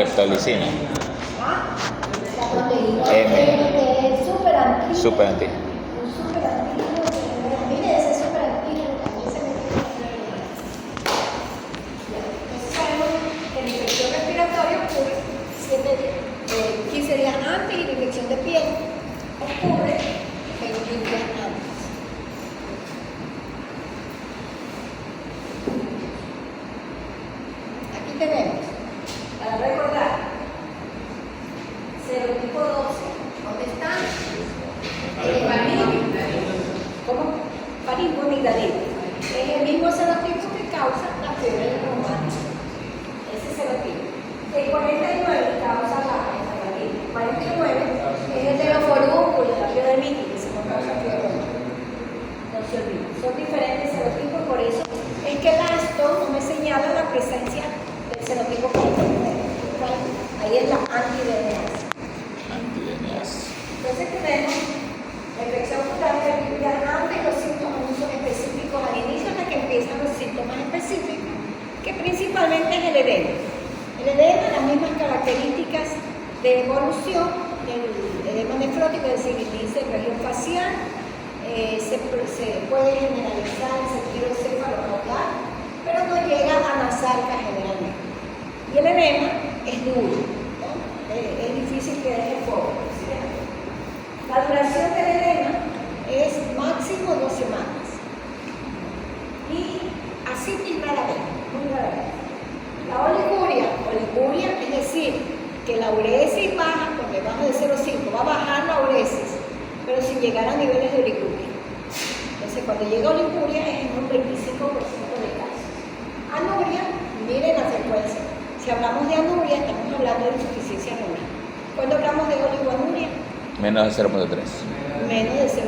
Leptolicina. La proteína M. es súper antigua. Súper antigua. Un súper antiguo. Mire, ese súper antiguo también se mete en la entonces sabemos que la infección respiratoria ocurre 15 días antes y la infección de piel ocurre 21 días antes. Aquí tenemos, para recordar, serotipo 12. ¿Dónde está? ¿Cómo? Faringoamigdalina. Es el mismo serotipo que causa la fiebre reumática. Ese serotipo. El 49 causa la enfermedad. 49 es el de los forúnculos, la fibromielitis, que se causa fiebre. No se olviden. Son diferentes serotipos, por eso es que el ASTO no me señala la presencia del serotipo 49. Ahí es la antiDNase. Entonces tenemos la infección cutánea del día antes, los síntomas no son específicos al inicio hasta que empiezan los síntomas específicos, que principalmente es el edema. El edema, las mismas características de evolución del edema nefrótico, es decir, inicia en región facial, se puede generalizar en sentido cefalocaudal, pero no llega a nasarca generalmente. Y el edema es duro, ¿no? Es difícil que deje fuego. La duración del edema es máximo 2 semanas. Y asitis raramente, muy raramente. La oliguria, es decir, que la uresis baja por debajo de 0,5, va a bajar la uresis, pero sin llegar a niveles de oliguria. Entonces, cuando llega oliguria es en un 25% de casos. Anuria, miren la frecuencia. Si hablamos de anuria, estamos hablando de insuficiencia renal. Cuando hablamos de oligoanuria, Menos de 0.3. menos de 0.3.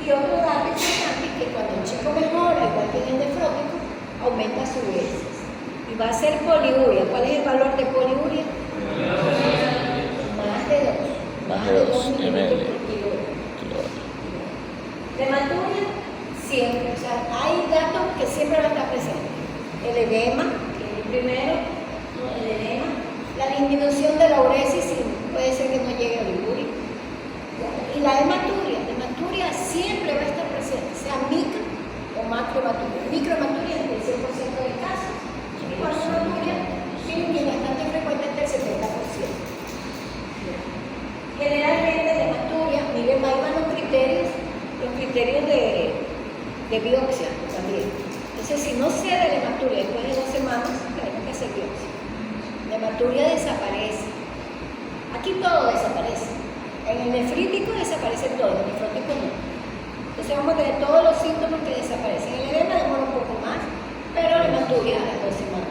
Y otro dato importante es que cuando el chico mejora, igual que en el nefrótico, aumenta su uresis. Y va a ser poliuria. ¿Cuál es el valor de poliuria? Más de 2 ml por kilo. De hematuria, siempre. O sea, hay datos que siempre van a estar presentes. El edema, que es el primero, el edema. La disminución de la uresis puede ser que no llegue a oliguria. Y la hematuria siempre va a estar presente, sea micro o macrohematuria. Microhematuria es del 100% de casos, y macrohematuria sí es bastante frecuente, entre el 70%. Generalmente la hematuria, miren, ahí van los criterios de biopsia también. Entonces, si no cede la hematuria después de 2 semanas, tenemos que hacer biopsia. La hematuria desaparece. Aquí todo desaparece. En el nefrítico desaparece todo, en el nefrótico no. Entonces vamos a tener todos los síntomas que desaparecen. El edema demora un poco más, pero la hematuria a las 2 semanas.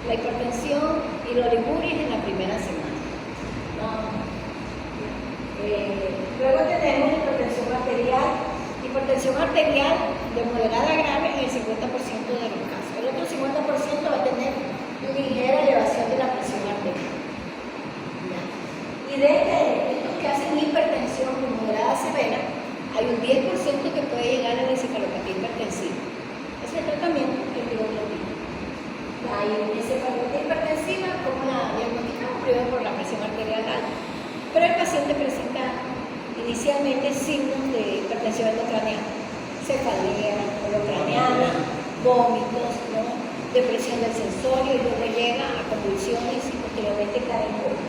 La hipertensión y la oliguria es en la primera semana. Luego tenemos hipertensión arterial. Hipertensión arterial de moderada a grave en el 50% de los casos. El otro 50% va a tener ligera elevación de la presión arterial. Y de estos que hacen hipertensión moderada severa, hay un 10% que puede llegar a la encefalopatía hipertensiva. Ese es el tratamiento que digo que hay encefalopatía hipertensiva, como la diagnosticamos primero por la presión arterial alta, pero el paciente presenta inicialmente signos de hipertensión endocraniana, cefalea endocraniana, vómitos, ¿no? Depresión del sensorio, y luego llega a convulsiones y posteriormente cae en coma.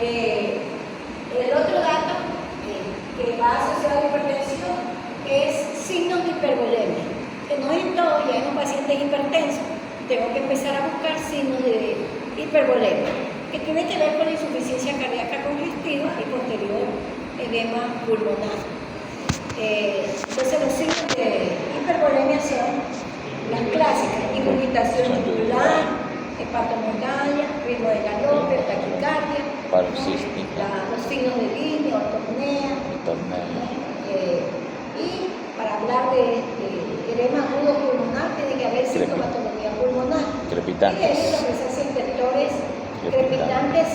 El otro dato que va asociado a la hipertensión es signos de hipervolemia, que no es en todo, ya en un paciente hipertenso tengo que empezar a buscar signos de hipervolemia, que tiene que ver con la insuficiencia cardíaca congestiva y posterior edema pulmonar. Entonces los signos de hipervolemia son las clásicas: ingurgitación muscular, hepatomegalia, ritmo de galope, taquicardia, los signos de línea, ortopnea. Y para hablar de edema agudo pulmonar tiene que haber sintomatología pulmonar. Crepitantes. Y de la presencia de inspectores crepitantes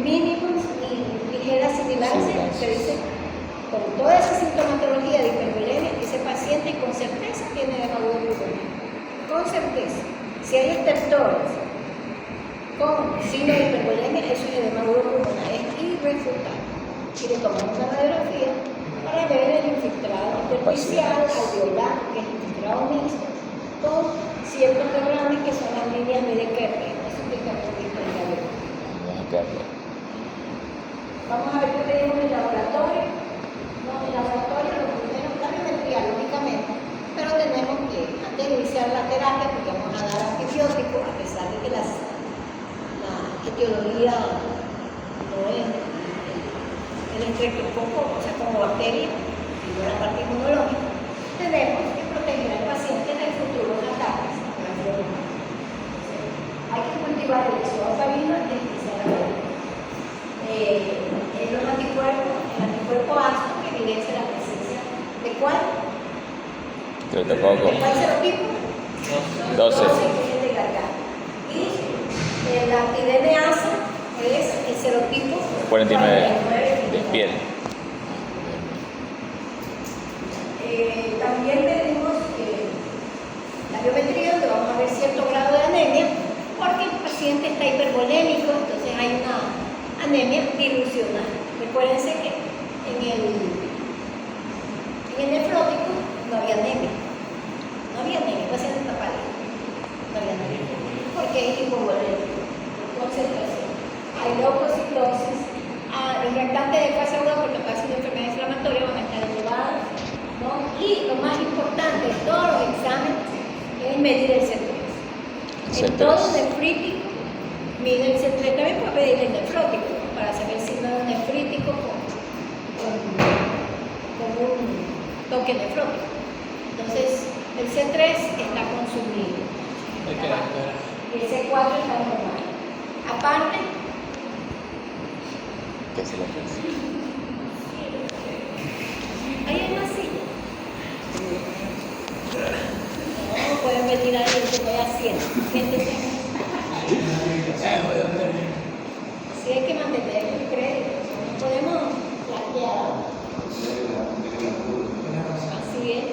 mínimos y ligeras sibilancias. Se dice, con toda esa sintomatología de hipervolemia, ese paciente con certeza tiene edema agudo pulmonar. Con certeza. Si hay estertores con signos de hipervolemia, eso es edema pulmonar, es irrefutable. Y le tomamos una radiografía para ver el infiltrado intersticial, alveolar, que es infiltrado mixto, con ciertos derrames que son las líneas de Kerr. Eso es de Kerr. Vamos a ver qué tenemos en el laboratorio. No, en el laboratorio lo primero es la biometría, lógicamente, pero tenemos que, antes de iniciar la terapia, porque vamos a dar antibióticos, a pesar de que la etiología no es el estreptococo, o sea, como bacteria, sino la parte inmunológica, tenemos que proteger al paciente de futuros ataques. Hay que cultivar el isofavino especialmente. En los anticuerpos, el anticuerpo ácido que evidencia la presencia de cuál? Estreptococo. ¿De cuál serotipo? 12. Que es el de garganta. Y el antiDNasa es el serotipo 49 de piel. También tenemos la biometría, donde vamos a ver cierto grado de anemia, porque el paciente está hipervolémico, entonces hay una anemia dilucional. Recuérdense que en el nefrótico no había anemia. No había anemia, el paciente está pálido. No había anemia. Porque es hipovolémico. Concentración. Hay leucocitosis. Los reactantes de fase 1 por la fase de enfermedad inflamatoria van a estar elevados, ¿no? Y lo más importante de todos los exámenes es medir el C3. En todo nefrítico, mide el C3, también puede medir el nefrótico, para saber si no es un nefrítico con un toque nefrótico. Entonces, el C3 está consumido. Y el C4 está normal. Aparte, ¿Qué se le ofrece? ahí hay una silla. No pueden venir ahí, yo voy haciendo. Siéntese. Sí, hay que mantener el crédito. No podemos plantear. Así es.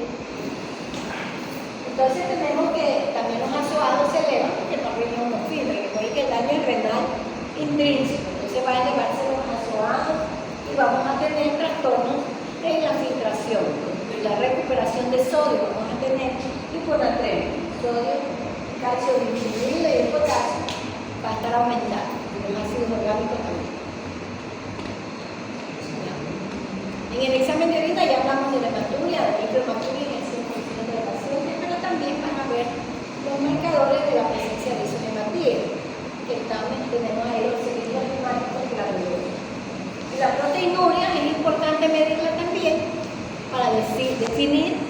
Entonces tenemos que también los azoados se elevan porque no rinden unos fibras. Recuerden que el daño es renal intrínseco. Entonces va a elevarse los azoados y vamos a tener trastornos en la filtración, en la recuperación de sodio. Vamos a tener hiponatremia, sodio, calcio disminuido y el potasio va a estar aumentando. Y los ácidos orgánicos también. En el examen de orina ya hablamos de la hematuria, de la microhematuria en el 100% de los pacientes, pero también van a ver los marcadores de la presencia de isohematía, que también tenemos ahí los cilindros hemáticos y la biología. Y la proteinuria es importante medirla también para definir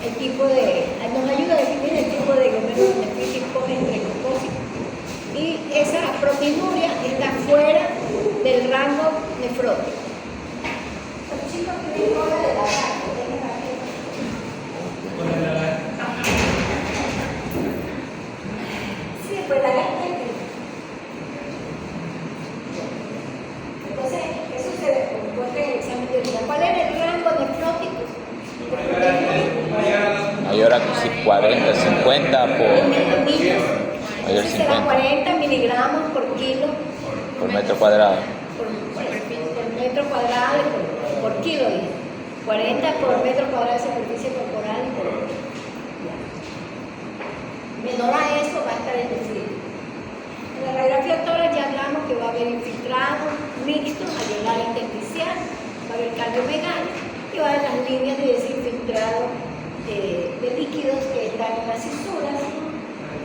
el tipo de, nos ayuda a definir el tipo de glomerulonefritis post-entrecocócico. Y esa proteinuria está fuera del rango nefrótico. Los chicos tienen cola de lagarto, tienen aquí. Sí, pues lagarto. Entonces, eso se encuentra en el examen de orina. ¿Cuál es el rango nefrótico? Mayor a 40, 50 por... Mayor Entonces será 50 40 miligramos por kilo por metro cuadrado. por metro cuadrado y por kilo. 40 por metro cuadrado de superficie corporal. Menor a eso va a estar el nefrito. En la radiografía tórax ya hablamos que va a haber infiltrado mixto, alveolar intersticial, va a haber cardiomegalia y va a haber las líneas de desinfiltrado de líquidos que están en las cisuras,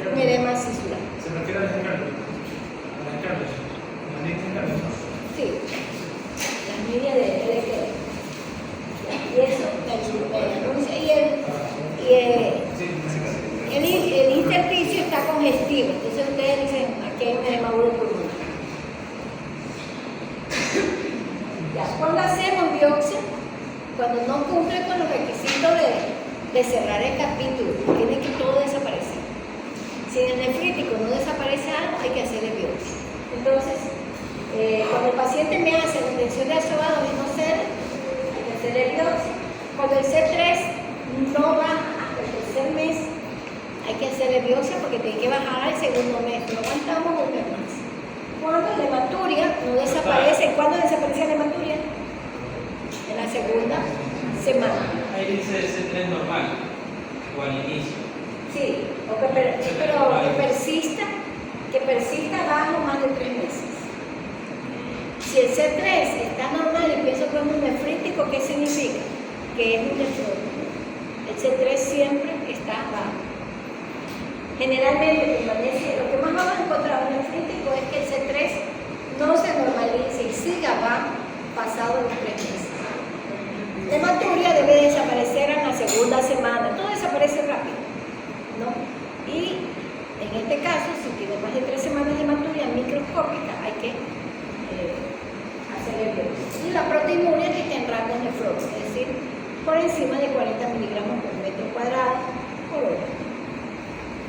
un edema cisular. ¿Se refiere a las escáneres? ¿A las escáneres? ¿A las líneas escáneres? Sí, las líneas de LQD. Y eso me anuncia. Y el intersticio está congestivo, entonces ustedes dicen, aquí hay un edema pulmonar. Ya, cuando hacemos biopsia, cuando no cumple con los requisitos de cerrar el capítulo, tiene que todo desaparecer. Si en el nefrítico no desaparece algo, hay que hacerle biopsia. Entonces, cuando el paciente me hace la intención de asobado y no cede, hay que hacerle biopsia. Cuando el C3 no va hasta el tercer mes, hay que hacerle biopsia porque tiene que bajar al segundo mes. No aguantamos un mes más. Cuando la hematuria no desaparece, ¿cuándo desaparece la hematuria? En la segunda semana. Ahí dice ese tren normal, o al inicio. Sí, pero que persista bajo más de 3 meses. Si el C3 está normal y empiezo con un nefrítico, ¿qué significa? Que es un nefrótico. El C3 siempre está bajo. Generalmente permanece, lo que más vamos a encontrar un nefrítico es que el C3 no se normalice y siga bajo pasado los 3 meses. La hematuria debe desaparecer en la segunda semana, todo desaparece rápido, ¿no? Y en este caso, si tiene más de 3 semanas de hematuria microscópica, hay que hacer el biopsia. Y la proteinuria que está en rango nefrótico, es decir, por encima de 40 miligramos por metro cuadrado por hora.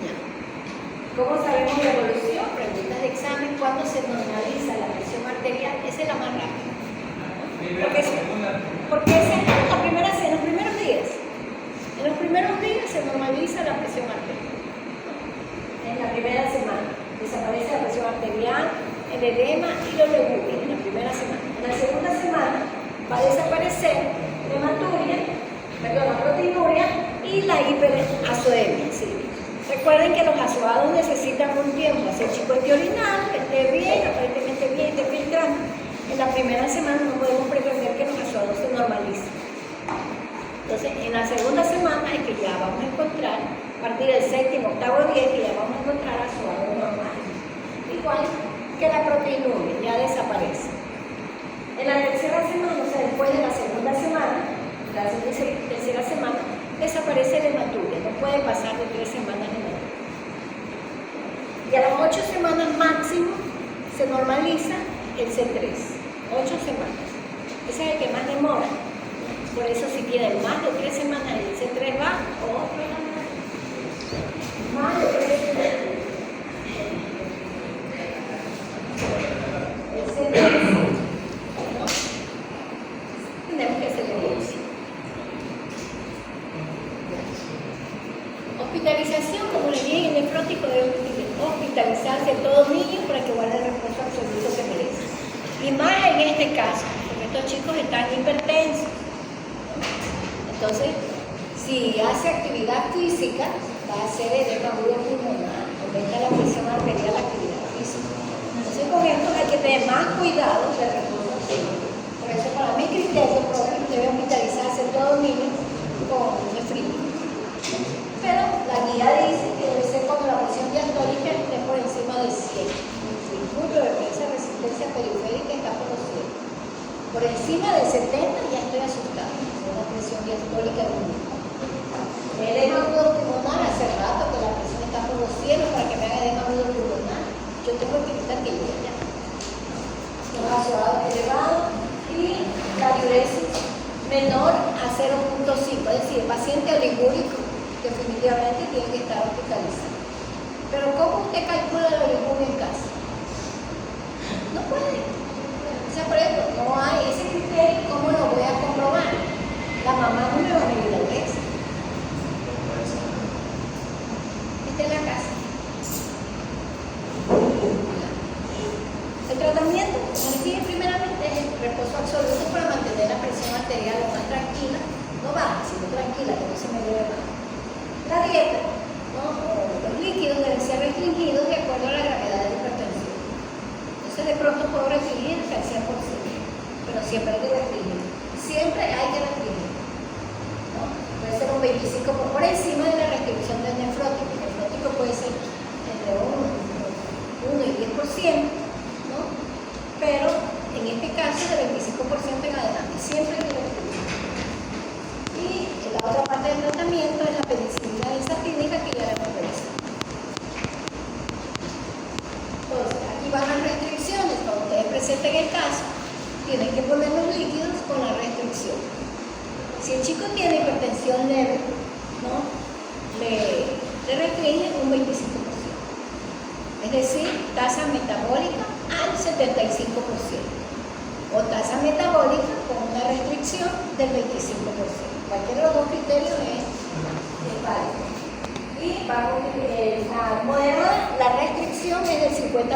Ya. ¿Cómo sabemos la evolución? Preguntas de examen. ¿Cuándo se normaliza la presión arterial? Esa es la más rápida. Porque es en los primeros días. En los primeros días se normaliza la presión arterial. En la primera semana desaparece la presión arterial, el edema y los legumes en la primera semana. En la segunda semana va a desaparecer la hematuria, la proteinuria y la hiperazoemia. ¿Sí? Recuerden que los azoados necesitan un tiempo. Si el chico esté orinando, esté bien, aparentemente bien, esté filtrando. En la primera semana no podemos pretender que los azoados se normalicen. Entonces, en la segunda semana es que ya vamos a encontrar, a partir del séptimo, octavo día, que ya vamos a encontrar azoados normales. Igual que la proteinuria, ya desaparece. En la tercera semana, o sea, después de la segunda semana, la tercera semana, desaparece la hematuria, no puede pasar de 3 semanas de hematuria. Y a las 8 semanas máximo se normaliza el C3. 8 semanas. Ese es el que más demora. Por eso si tienen más de 3 semanas el C3 va, o más de 3 semanas. El C3, ¿no? Tenemos que hacer biopsia. Hospitalización, como le dije, el nefrótico debe hospitalizarse todo niño para que guarde el reposo absoluto que merece. Y más en este caso, porque estos chicos están hipertensos. Entonces, si hace actividad física, va a hacer edema agudo pulmonar, aumenta la presión arterial, la actividad física. Entonces, con esto hay que tener más cuidado del reposo absoluto. Por eso, para mi criterio propio, debe hospitalizarse todo niño con nefrítico. Pero la guía dice que debe ser cuando la presión diastólica esté por encima de 100. El circuito de resistencia periférica está por los 100. Por encima de 70 ya estoy asustada. Es la presión diastólica de un niño. El edema agudo pulmonar, hace rato que la presión está por los 100 para que me haga edema agudo pulmonar. Yo tengo que evitar que llegue ya. Los azoados elevados y la diuresis menor a 0.5. Es decir, el paciente oligúrico definitivamente tiene que estar hospitalizado. Pero ¿cómo usted calcula la oliguria en casa? No puede. O sea, por ejemplo, no hay ese criterio. ¿Cómo lo voy a comprobar? La mamá no me va a medir la presión. Está en la casa. El tratamiento, como les dije primeramente, es el reposo absoluto para mantener la presión arterial lo más tranquila, no baja, sino tranquila, que no se me debe bajar. La dieta, ¿no? Los líquidos deben ser restringidos de acuerdo a la gravedad de la hipertensión. Entonces, de pronto puedo restringir hasta el 100%, pero siempre hay que restringir. Siempre hay que restringir, ¿no? Puede ser un 25% por encima de la restricción del nefrótico. El nefrótico puede ser entre 1 y 10%, ¿no? Pero en este caso, de 25% en adelante, siempre hay que restringir. Y la otra parte del tratamiento es la penicilina benzatínica, que ya la hemos visto. Entonces, aquí van las restricciones. Cuando ustedes presenten el caso, tienen que poner los líquidos con la restricción. Si el chico tiene hipertensión leve, ¿no? le restringen un 25%. Es decir, tasa metabólica al 75%. O tasa metabólica con una restricción del 25%. Cualquiera de los dos criterios es válido. Y moderada, la restricción es del 50%.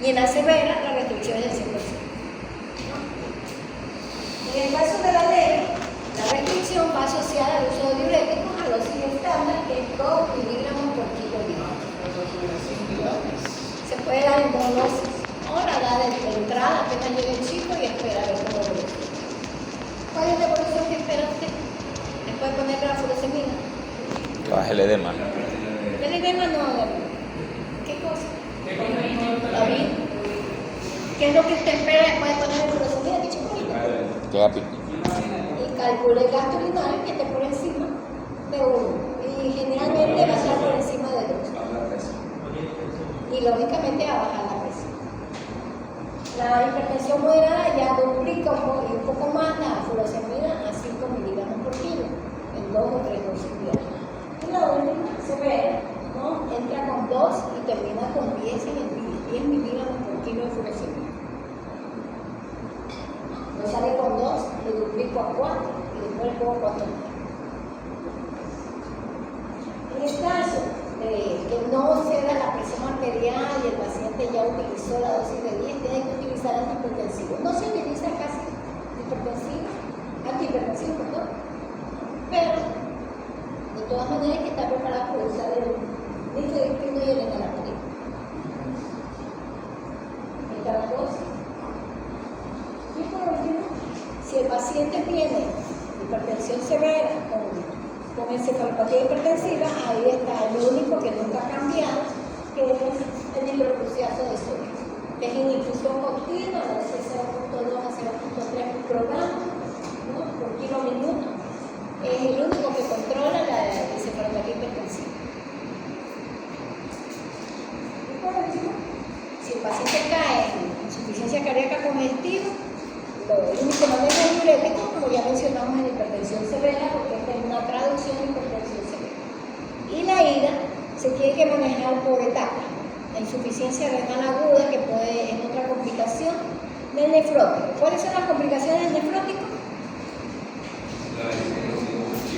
Y en la severa, la restricción es del 100%. ¿No? En el caso de la leve, la restricción va asociada al uso de diuréticos a dosis estándar, que es 2 miligramos por kilo día. Se puede dar en dos dosis, o la da de entrada apenas llegue el chico y espera a ver cómo evoluciona. ¿Cuál es la evolución que espera usted? Después de ponerle la furosemida. Que baje el edema. El edema no, ¿qué cosa? David, ¿qué es lo que usted espera después de poner la furosemida? ¿Qué chicolita? Que haga pipí. Y calcule el gasto urinario que esté por encima de 1. Y generalmente va a estar por encima de 2. Y lógicamente va a bajar la presión. La hipertensión moderada ya duplica un poco más la furosemida a 5 miligramos por kilo, en 2 o 3 dosis diarias. Y la última, severa, ¿no? Entra con 2 y termina con 10 miligramos por kilo de furosemida. No sale con 2, le duplico a 4 y después le pongo 4 más. En el caso de que no ceda la presión arterial y el paciente ya utilizó la dosis de 10, tiene que utilizar antihipertensivo. No se utiliza casi antihipertensivo, perdón, pero de todas maneras hay que estar preparado para usar el nifedipino y el enalapril. Esta es la dosis. Y por último, si el paciente tiene hipertensión severa con encefalopatía hipertensiva, ahí está el único que nunca ha cambiado, que es el hidrocruciato de sodio, que es en infusión continua, de 0.2 a 0.3 microgramos, ¿no? Por kilo minuto. Es el único que controla la encefalopatía hipertensiva. Y por último, si el paciente cae en insuficiencia cardíaca congestiva, el único manejo es diurético, como ya mencionamos en hipertensión severa, porque esta es una traducción de hipertensión severa. Y la ida se tiene que manejar por etapas. La insuficiencia renal aguda, que es otra complicación del nefrótico. ¿Cuáles son las complicaciones del nefrótico?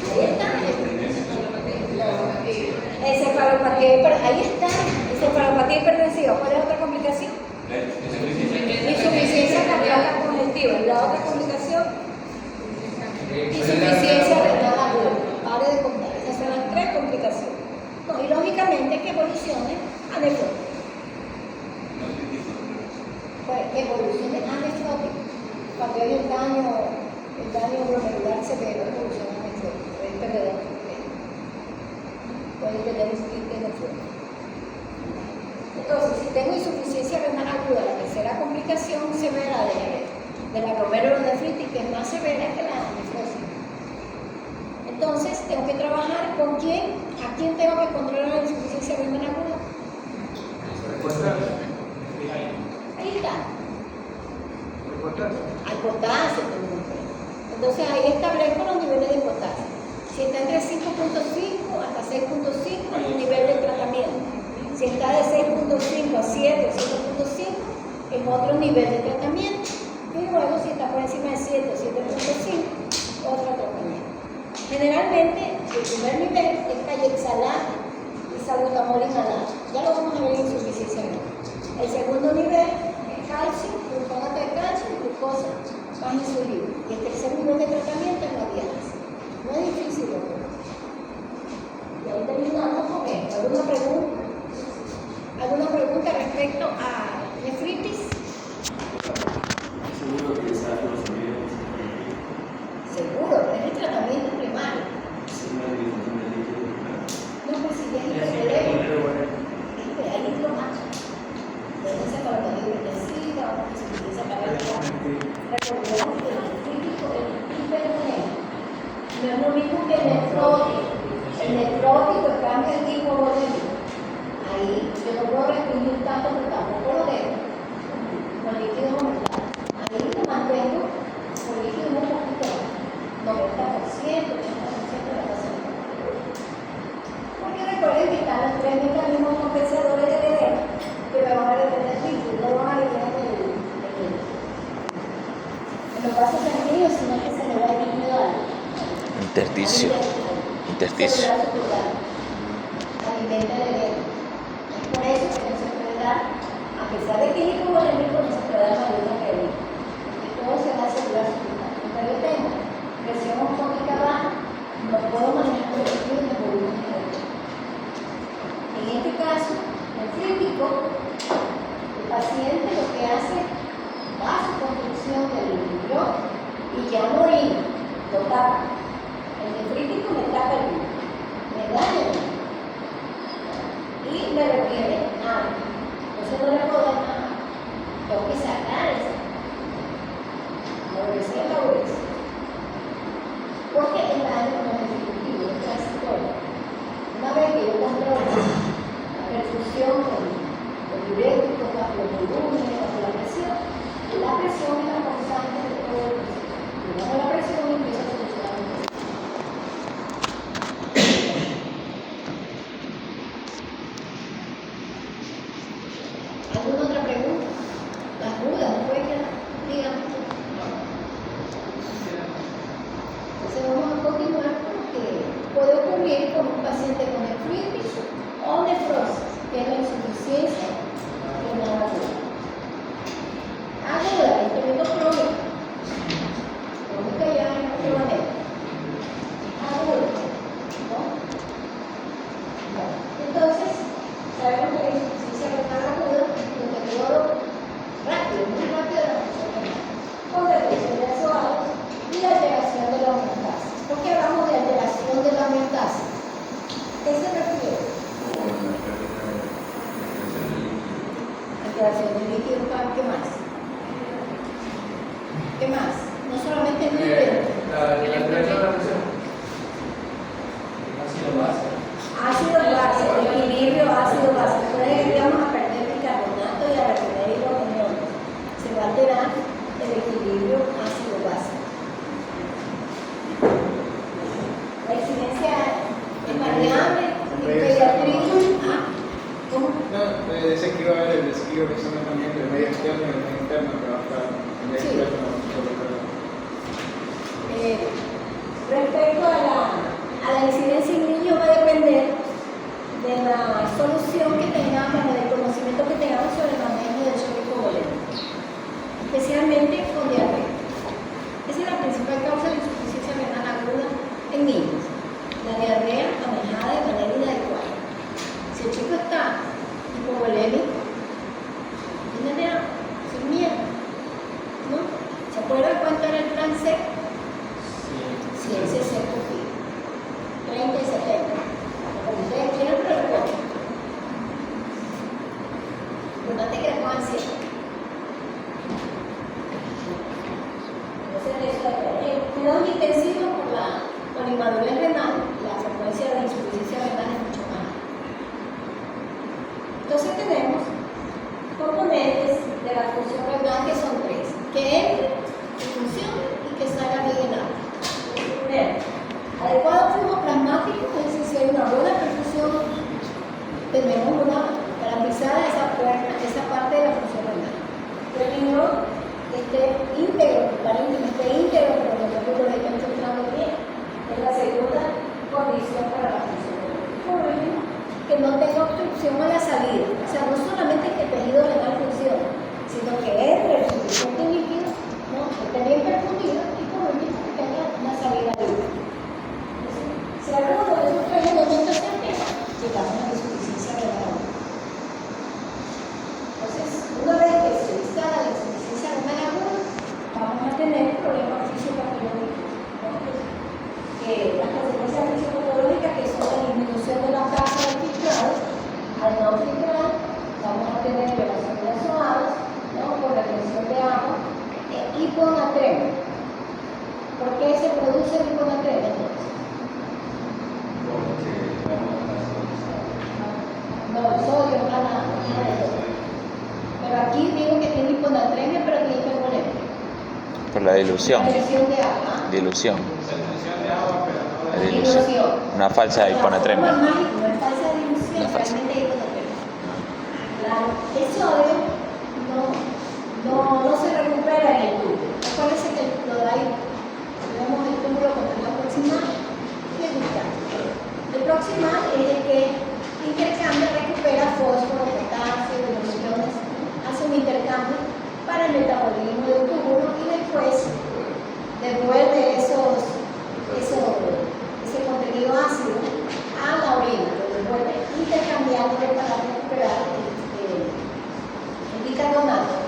Ahí está. Ahí está. Encefalopatía hipertensiva. ¿Cuál es otra complicación? Insuficiencia cardíaca congestiva. ¿Y la otra complicación? Insuficiencia renal aguda. Pare de contar. Esas son las 3 complicaciones. No, y lógicamente que evolucione a nefrótico. Pues evolucione a nefrótico. Cuando hay el daño glomerular severo, evoluciona a nefrótico. Es perdedor. Puede tener un kit de nefrótico. Entonces, si tengo insuficiencia renal aguda, la tercera complicación severa de la glomerulonefritis, que es más severa que la nefrosis. Entonces, tengo que trabajar con quién, a quién tengo que controlar la insuficiencia renal aguda. Ahí está. Al potasio. Entonces, ahí establezco los niveles de potasio. Si está entre 5.5 hasta 6.5 es un nivel de tratamiento. Si está de 6.5 a 7 o 7.5 es otro nivel de tratamiento. Y luego si está por encima de 7 o 7.5, otro tratamiento. Generalmente el primer nivel es cayexalato y salbutamol inhalado. Ya lo vamos a ver en insuficiencia renal. El segundo nivel es calcio, gluconato de calcio y glucosa más insulina. Y el tercer nivel de tratamiento es la diálisis. No es difícil, ¿no? Y ahí terminamos con esto. ¿Alguna pregunta respecto a nefritis? Seguro que esa furosemida Seguro, es el tratamiento primario. No, pues si ya es hay hidromacho. Entonces, se para la hipertensiva, se utiliza para el recordemos que el nefrítico es hipertensivo. No es lo mismo que el nefrótico. El nefrótico cambia el tipo volémico. Ahí yo no puedo restringir tanto, pero tampoco lo dejo. Con líquidos aumentado. Ahí lo mantengo con líquidos un poquito, 90%, 80% de la paciente. Porque recuerden que están los 3 mecanismos compensadores del edema que me van a detener el líquido, no van a detener el líquido. En los vasos sanguíneos, sino que se le va a líquido al Intersticio. celular. experimenta el evento. Es por eso que no se puede dar, a pesar de que es hipovolémico, no se puede dar la ayuda crédito. Porque todo se da celular hospital. Pero yo tengo presión osmótica baja, no puedo manejar con el fluido de volumen alto. En este caso, nefrítico, el paciente lo que hace vasoconstricción del riñón y ya no orina, lo tapa. El nefrítico me tapa el riñón, me daña el riñón y me requiere nada. Entonces no le puedo dar nada. Tengo que sacar esa. La obediencia es la obediencia. Porque el daño no es definitivo, es transitorio. Una vez que yo controlo la perfusión con los diuréticos, bajo los volúmenes, bajo la presión es la constante de todo el proceso. Y bajo la presión empieza a solucionar el proceso. ¿Alguna otra pregunta? Las dudas, no puede quedar, díganme. Entonces vamos a continuar porque puede ocurrir con un paciente con nefritis o nefrosis, que es la insuficiencia renal aguda. Aguda, estoy viendo crónica. Crónica ya en otro manera. Aguda, ¿no? Bueno, entonces, sabemos que la insuficiencia renal aguda es un deterioro rápido, muy rápido de la función renal, con reducción de azoados y la alteración de la homeostasis. ¿Por qué hablamos de alteración de la homeostasis? ¿Qué se refiere? Alteración del líquido, ¿qué más? ¿Qué más? No solamente el líquido. Ácido base, el equilibrio ácido-base. Entonces vamos a perder bicarbonato y a retener hidrogeniones. Se va a alterar el equilibrio ácido-base. La incidencia es variable, en pediatría. ¿Cómo? No, ese que iba a ver el describo que son también del medio externo y del medio interno que va a estar en el Sí. externo. Respecto a la incidencia en niños va a depender de la solución que tengamos, del conocimiento que tengamos sobre el manejo del shock hipovolémico, especialmente con diabetes. Esa es la principal causa de insuficiencia renal aguda en niños, la diarrea manejada de manera inadecuada. Si el chico está hipovolémico, sin miedo, ¿no? ¿Se acuerdan cuánto era el plan C? 100 cc por kilo, 30 y 70. Como ustedes quieran, pero lo ponen. Importante que le pongan 100. Entonces, el cuidado intensivo por la inmadurez renal, la frecuencia de insuficiencia renal es mucho más. Entonces tenemos componentes de la función renal que son tres: que entre, que funcione y que salga bien el agua. Primero, adecuado flujo plasmático, es decir, si hay una buena perfusión, tenemos una garantizada esa parte de la función renal. Que el riñón esté íntegro, el parénquima esté íntegro, pero los recursos estén filtrando bien. Es la segunda condición para la función renal. Por último, que no tenga obstrucción a la salida. O sea, no solamente que el tejido renal funcione, sino que entre el suficiente líquido, ¿no? Que esté bien perfundido y por último que tenga una salida libre. Si alguno de esos tres elementos se altera, llegamos a la insuficiencia renal. Entonces, una vez que se instala la insuficiencia renal aguda, vamos a tener problemas fisiopatológicos, ¿no? Que las consecuencias fisiopatológicas, que son la disminución de la tasa de filtrado, al no filtrar, vamos a tener elevación de azoados, ¿no? Por retención de agua, hiponatremia. ¿Por qué se produce el hiponatremia entonces? No, el sodio, nada de eso. Pero aquí digo que tiene hiponatremia, pero tiene hipervolemia. Por la dilución. Retención de agua. Dilución. La Dilución. Una falsa hiponatremia. No es falsa dilución, No es falsa. realmente hiponatremia. Claro, el sodio no se recupera en el tubo. Acuérdense que el cloride, tenemos el túbulo con el proximal y el distal. El proximal es el que intercambia, recupera fósforo, potasio, ilusiones, hace un intercambio para el metabolismo del túbulo y después devuelve ese contenido ácido a la orina, lo devuelve intercambiándolo para recuperar el bicarbonato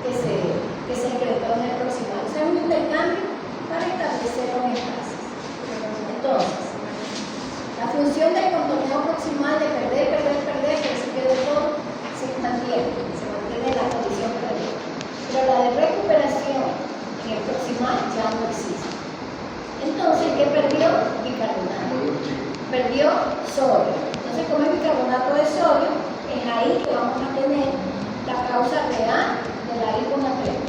que se secretó en el proximal. O sea, un intercambio para establecer homeostasis. Entonces, la función del contorneo proximal de perder, que se pierde todo, se mantiene la condición perdida. Pero la de recuperación en el proximal ya no existe. Entonces, ¿qué perdió? Bicarbonato. Perdió sodio. Entonces, como es bicarbonato de sodio, es ahí que vamos a tener la causa real de la hiponatremia.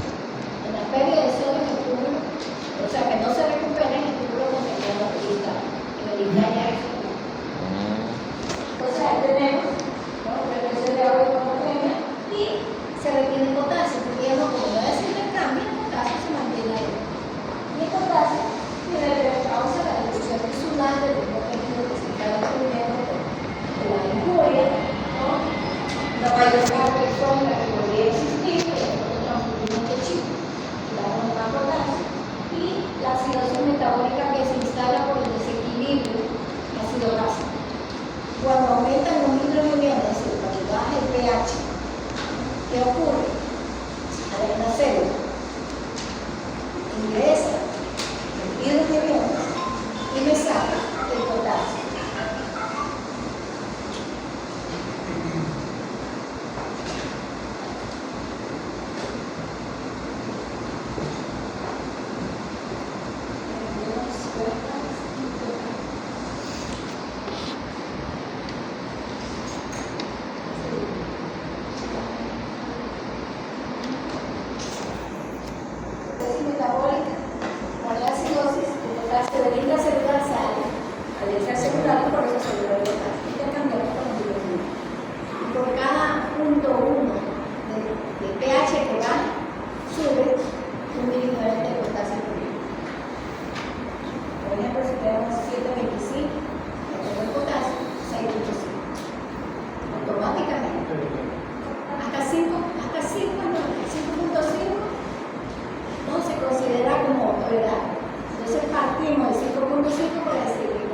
En la pérdida de sodio en el túbulo, o sea, que no se recupera en el túbulo contenido en el Italia. Entonces, ahí tenemos retención de agua y hiponatremia y se retiene potasio, porque ya no puede decir el cambio, el potasio se mantiene ahí. Y el potasio tiene causa la reducción tisular del contenido que se está destruyendo de la injuria, ¿no? La mayor parte de zona que podría existir, que es el transcurrimiento chico, la hormona potasio, y la acidosis metabólica que se instala por el desequilibrio ácido-básico. Cuando aumentan los hidrogeniones, es decir, cuando baja el pH, ¿qué ocurre? A la célula ingresa el hidrogeniones y me saca el potasio. Metabólica, con la acidosis, el potasio de la celular sale al extracelular y por eso se vuelve potasio. Intercambiamos con el hidrógeno. Y por cada 0.1 de pH que baja, sube un miligramo de potasio por litro. Por ejemplo, si tenemos 7.25, el potasio 6.5. Automáticamente. Hasta 5.5 no se considera como tolerable. Entonces partimos de 5.5 para decir que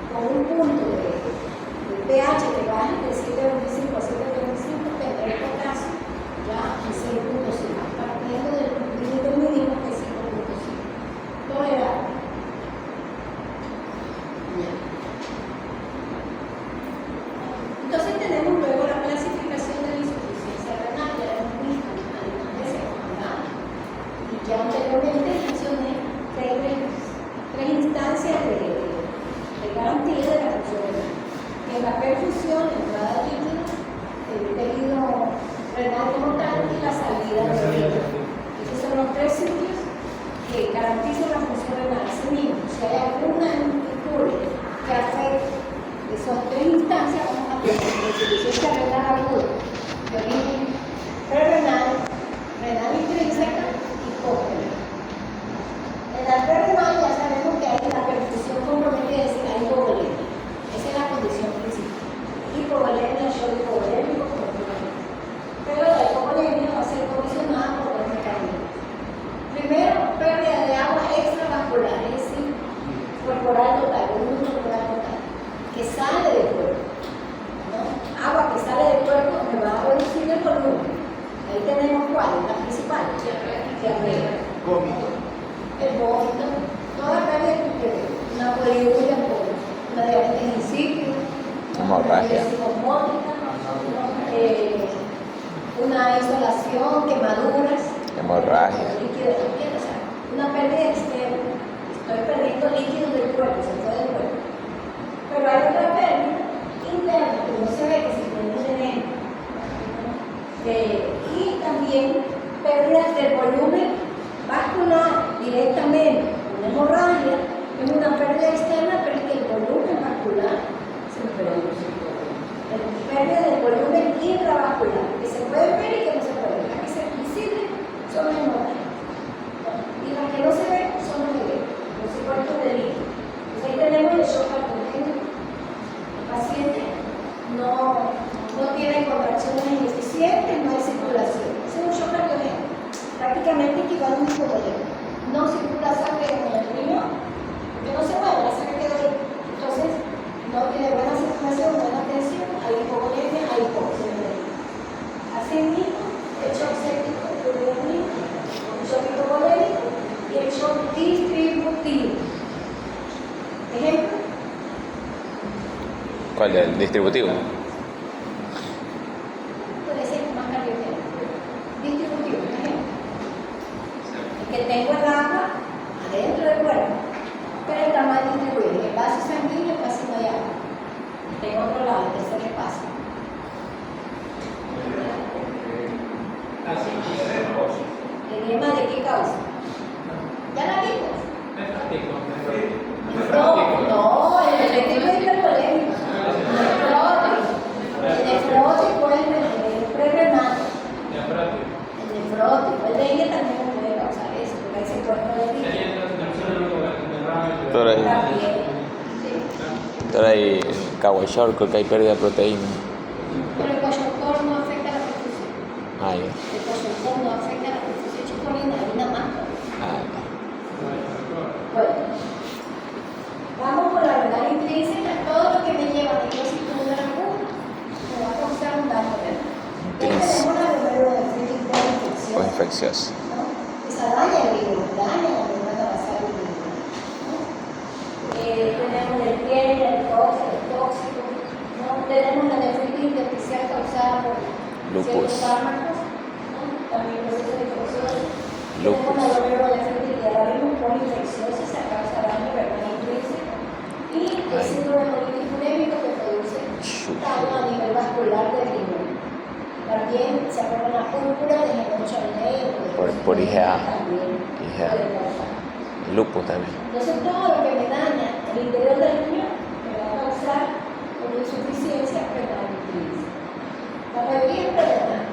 con un punto de pH que baja de 7.25 a 7.25 tendrá el potasio ya en 6.5, partiendo del límite mínimo que es 5.5. Tolerable. Entonces tenemos luego la clasificación de la insuficiencia renal, ya hemos visto además de secundaria. Y ya anteriormente mencioné tres instancias de garantía de la función renal, que es la perfusión, la entrada de líquido, el tejido renal como tal y la salida de líquido. Esos son los tres sitios que garantizan la función renal. Asimismo, si hay alguna injuria que afecte esas tres instancias, vamos a tener insuficiencia renal aguda, de origen prerenal, renal intrínseca y postrenal. En la prerenal ya sabemos que hay la perfusión comprometida, es decir, hay hipovolemia. Esa es la condición principal. Hipovolemia, shock hipovolémico, pero la hipovolemia va a ser condicionada por dos mecanismos. Primero, pérdida de agua extravascular, es decir, corporal total, volumen corporal total, que sale del cuerpo, ¿no? Agua que sale del cuerpo me va a reducir el volumen. Ahí tenemos cuál, la principal, diarrea, el vómito, toda pérdida que ustedes, una poliuria, una diabetes insípida, Hemorragia. una insolación, quemaduras, Hemorragia. líquido de la piel, o sea, una pérdida externa. Estoy perdiendo líquido del cuerpo, se fue del cuerpo. Pero hay otra pérdida interna que no se ve, que se puede tener. Y también pérdidas del volumen vascular directamente. Una hemorragia es una pérdida externa, pero es que el volumen vascular se me produce. Pérdida del volumen intravascular, que se puede ver y que no se puede ver. Las que se visibles son las hemorragias. Y las que no se ven son los eventos, los secuestros de líquido. Entonces, ¿Cuál? ¿El distributivo? Puede ser más caliente. Distributivo, por ejemplo. El que tengo el agua adentro del cuerpo, pero está mal distribuido. En el vaso sanguíneo casi no hay agua. Tengo otro lado, el tercer espacio. ¿Edema de qué causa? ¿Ya la vimos? No, el eléctrico es hipercolémico. El nefrótico es el prerrenal. El nefrótico, el dengue también no puede causar eso, porque ahí se puede Pero ahí, también. Sí. pero ahí Kawashor, creo que hay pérdida de proteína. Pero el coyocor no afecta a la perfusión. Ah, ya. El coyocor no afecta a la perfusión chicolina, hay una más. Ah, ya. Bueno, vamos con la renal intrínseca. Todo lo que me lleva a necrosis tubular aguda me va a causar un daño renal. Tenemos la número de fibra Pues infecciosa, infecciosa. ¿no? Esa daña el virus, daña la membrana basal del virus, ¿no? Tenemos el piel, el tóxico, ¿no? Tenemos la nefritis intersticial causada por Lupus. ciertos fármacos, ¿no? También procesos infecciosos. Lupus. Tenemos la glomerulonefritis y ahora mismo polinfecciosa, se causa daño renal intrínseco. Y el síndrome hemolítico urémico que produce daño a nivel vascular del riñón. También se acuerda la púrpura de Genot-Charnay Por IgA. También IgA. puede causar. Lupus también. Entonces todo lo que me daña el interior del riñón me va a causar una insuficiencia renal intrínseca. La mayoría es renal.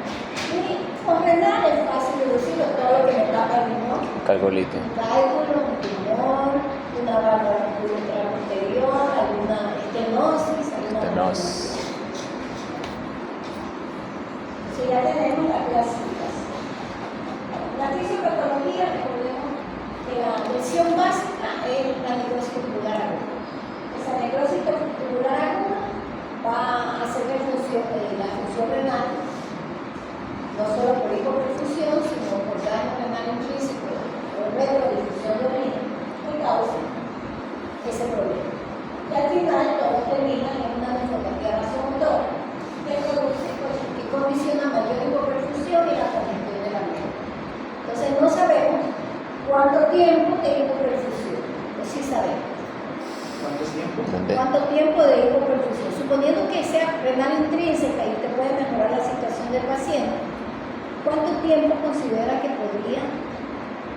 Y con renal es fácil reducirlo todo lo que me tapa el riñón. Calcolito. Un cálculo, un tumor, una válvula posterior, alguna estenosis, alguna Estenosis. Si ya tenemos la clasificación. La fisiopatología, recordemos que la lesión básica es la necrosis tubular aguda. Esa necrosis tubular aguda va a hacer la función renal, no solo por hipoperfusión, sino por daño renal intrínseco o retrodifusión de orina, que causa ese problema. Y al final todo termina en una nefropatía vasomotora que produce que condiciona mayor hipoperfusión y la congestión de la vena. Entonces no sabemos cuánto tiempo de hipoperfusión, pues sí sabemos. ¿Cuánto tiempo? ¿Entendés? ¿Cuánto tiempo de hipoperfusión? Suponiendo que sea renal intrínseca y te puede mejorar la situación del paciente, ¿cuánto tiempo considera que podría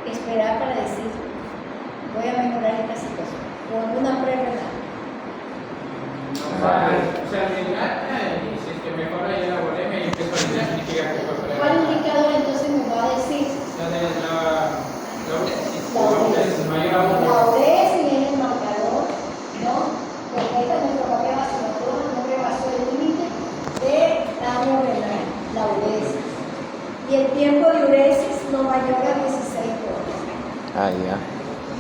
esperar para decir voy a mejorar esta situación? Con una prerrenal. O sea, si es que mejora ya la volemia y empiezo a orinar, significa que fue por ¿Cuál indicador entonces me va a decir? la uresis. La uresis. Mayor aún. La uresis es el marcador, ¿no? Porque esta nefropatía vasomotora no rebasó el límite de daño renal, la uresis. Y el tiempo de uresis no mayor a 16 horas. Ah, ya.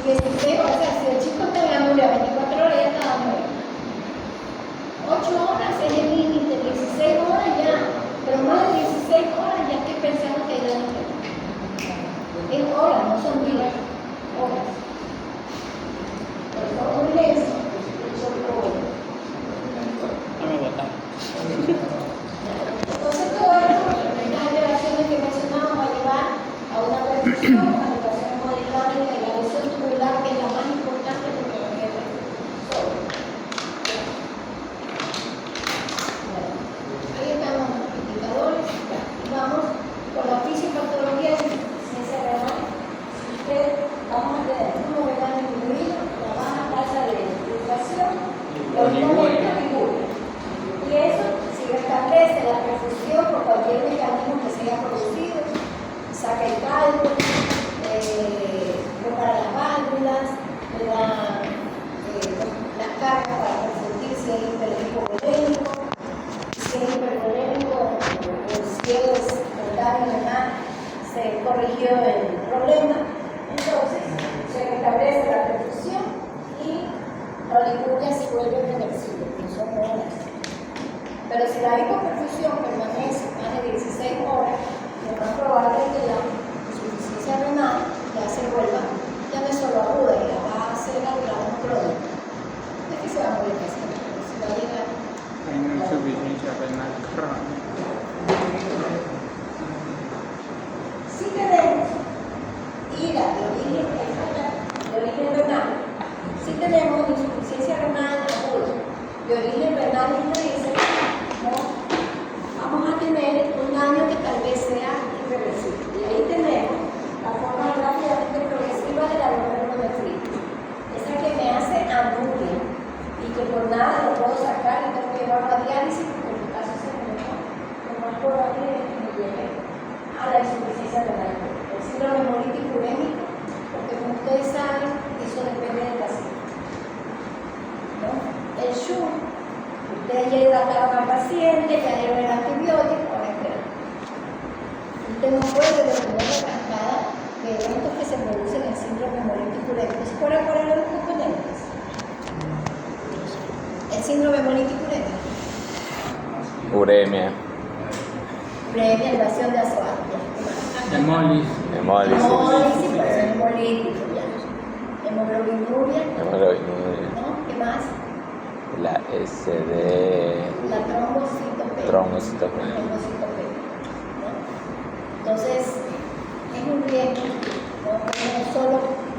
16 horas, o sea, si el chico está en la nube a 24 horas ya está dando 8 horas es el límite, 16 horas ya, pero más de 16 horas ya estoy pensando que hay daño renal. Es horas, no son días, horas. Por favor, urgencia. No me botan. Entonces, todo esto, estas alteraciones que mencionamos, va a llevar a una perfusión, a alteraciones hemodinámicas y la lesión tubular, que es la más importante porque no queda solo. Bueno, ahí están los indicadores. Y vamos con la fisiopatología de insuficiencia renal. Vamos a tener un renal disminuido, la baja tasa de filtración, los momentos liguria. Y eso, si restablece la perfusión por cualquier mecanismo que se haya producido, saca el cálculo, prepara las válvulas, le da las cargas para perfundir si es hipervolémico, si es hipervolémico o si es daño renal, se corrigió el problema. Entonces, se restablece la perfusión y la oliguria se vuelve reversible, que son horas. Pero si la hipoperfusión permanece más de 16 horas, lo más probable es que la insuficiencia renal ya se vuelva, ya no es solo aguda, ya va a ser la crónica. No es que se va a morir el paciente, pero si va a llegar de origen renal intrínseco, ¿no? Vamos a tener un daño que tal vez sea irreversible. Y ahí tenemos la forma rápidamente progresiva de la glomerulonefritis. Esa que me hace anuria y que por nada lo puedo sacar y tengo que llevarlo a diálisis porque en mi caso se me da lo más probable es que me lleve a la insuficiencia renal. El síndrome hemolítico urémico, porque como ustedes saben, eso depende del paciente, ¿no? El SHUG, ustedes ya hidrataron al paciente, ya dieron el antibiótico, ahora esperan. Usted no puede detener la cascada de eventos que se producen en el síndrome hemolítico urémico. ¿Cuáles son los componentes? El síndrome hemolítico urémico. Uremia. Previa elevación de azoato. Hemólisis. Hemólisis. Hemólisis, pues hemolítico ya. Hemoglobinuria. Hemoglobinuria. ¿No? ¿Qué más? La SD. La trombocitopenia. Trombocitopenia. Trombocitopenia, ¿no? Entonces, es un riesgo, ¿no? Uno solo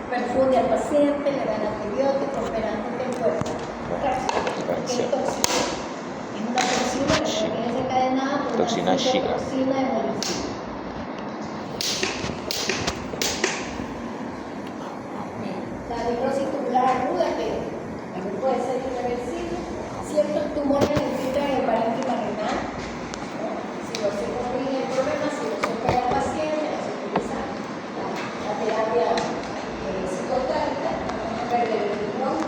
perfunde al paciente, le da el antibiótico, esperando que el cuerpo reaccione, porque es tóxico. Es una toxina que también es desencadenada por Toxina una chica. toxina hemolítica. La fibrosis tubular aguda, que también puede ser irreversible, ciertos tumores que infiltran el parénquima renal, ¿no? Si no se corrige el problema, si no se opera al paciente, se utiliza la terapia psicotáctica, perder el pulmón,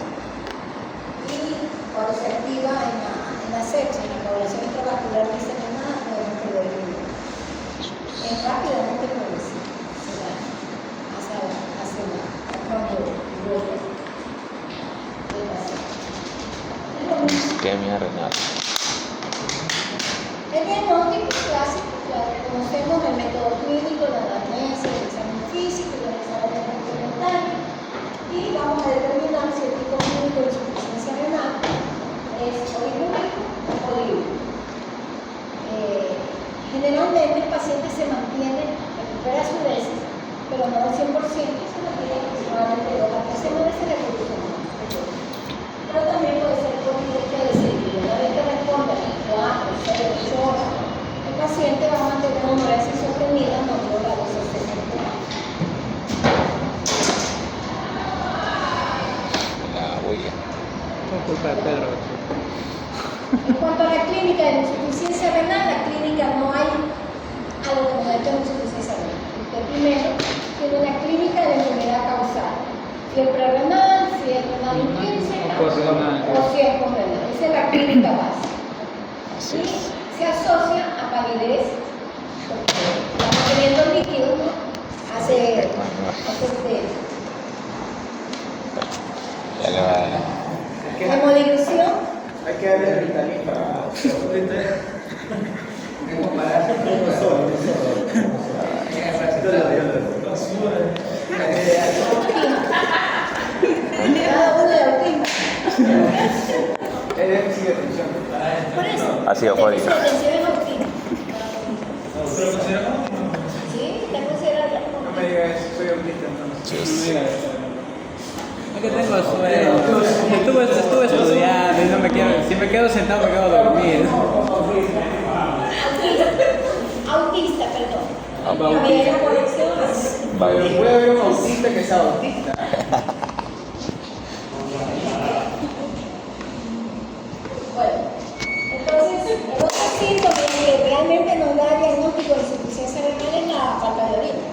y cuando se activa en la sepsis, en la coagulación intravascular diseminada, podemos perder el pulmón. Es rápidamente progresivo, se da hacia la tromboembolia del paciente. Es lo mismo. Isquemia renal. El diagnóstico clásico, claro, conocemos el método clínico, la anamnesis, el examen físico, el examen complementario, y vamos a determinar si el tipo clínico de insuficiencia renal es oligúrico o diúrico. Generalmente el paciente se mantiene, recupera su dosis, pero no al 100%, se mantiene aproximadamente 2 a 3 semanas y revoluciona. Pero también puede ser por directo de seguido. Una vez que responde a 4, 6, 8 horas, el paciente va a mantener una dosis sostenida no por la dosis sostenida. La huella. Por culpa de Pedro. En cuanto a la clínica de insuficiencia renal, la clínica no hay algo como de insuficiencia renal. Usted primero tiene una clínica de enfermedad causal. Fiebre renal, si es renal intrínseca O renal. o si es renal. Esa es la clínica básica. Así Y es. se asocia a palidez, porque estamos teniendo líquido, ¿no? Hace Ya le va a dar. hemodilución. Hay que darle Ritalina. Cada uno de autismo. Por eso. Ácido fólico. Tensión en autismo. Sí, está considerada como. No me digas eso, soy autista entonces. Chus. No me digas eso. Es que tengo sueño. Estuve estudiando y no me quiero. Si me quedo sentado me quedo dormido. Autista, perdón. Autista. Había la colección. Vale. Puede haber un autista que sea autista. Bueno, entonces, el otro síntoma que realmente nos da diagnóstico de insuficiencia renal es la falta de orina.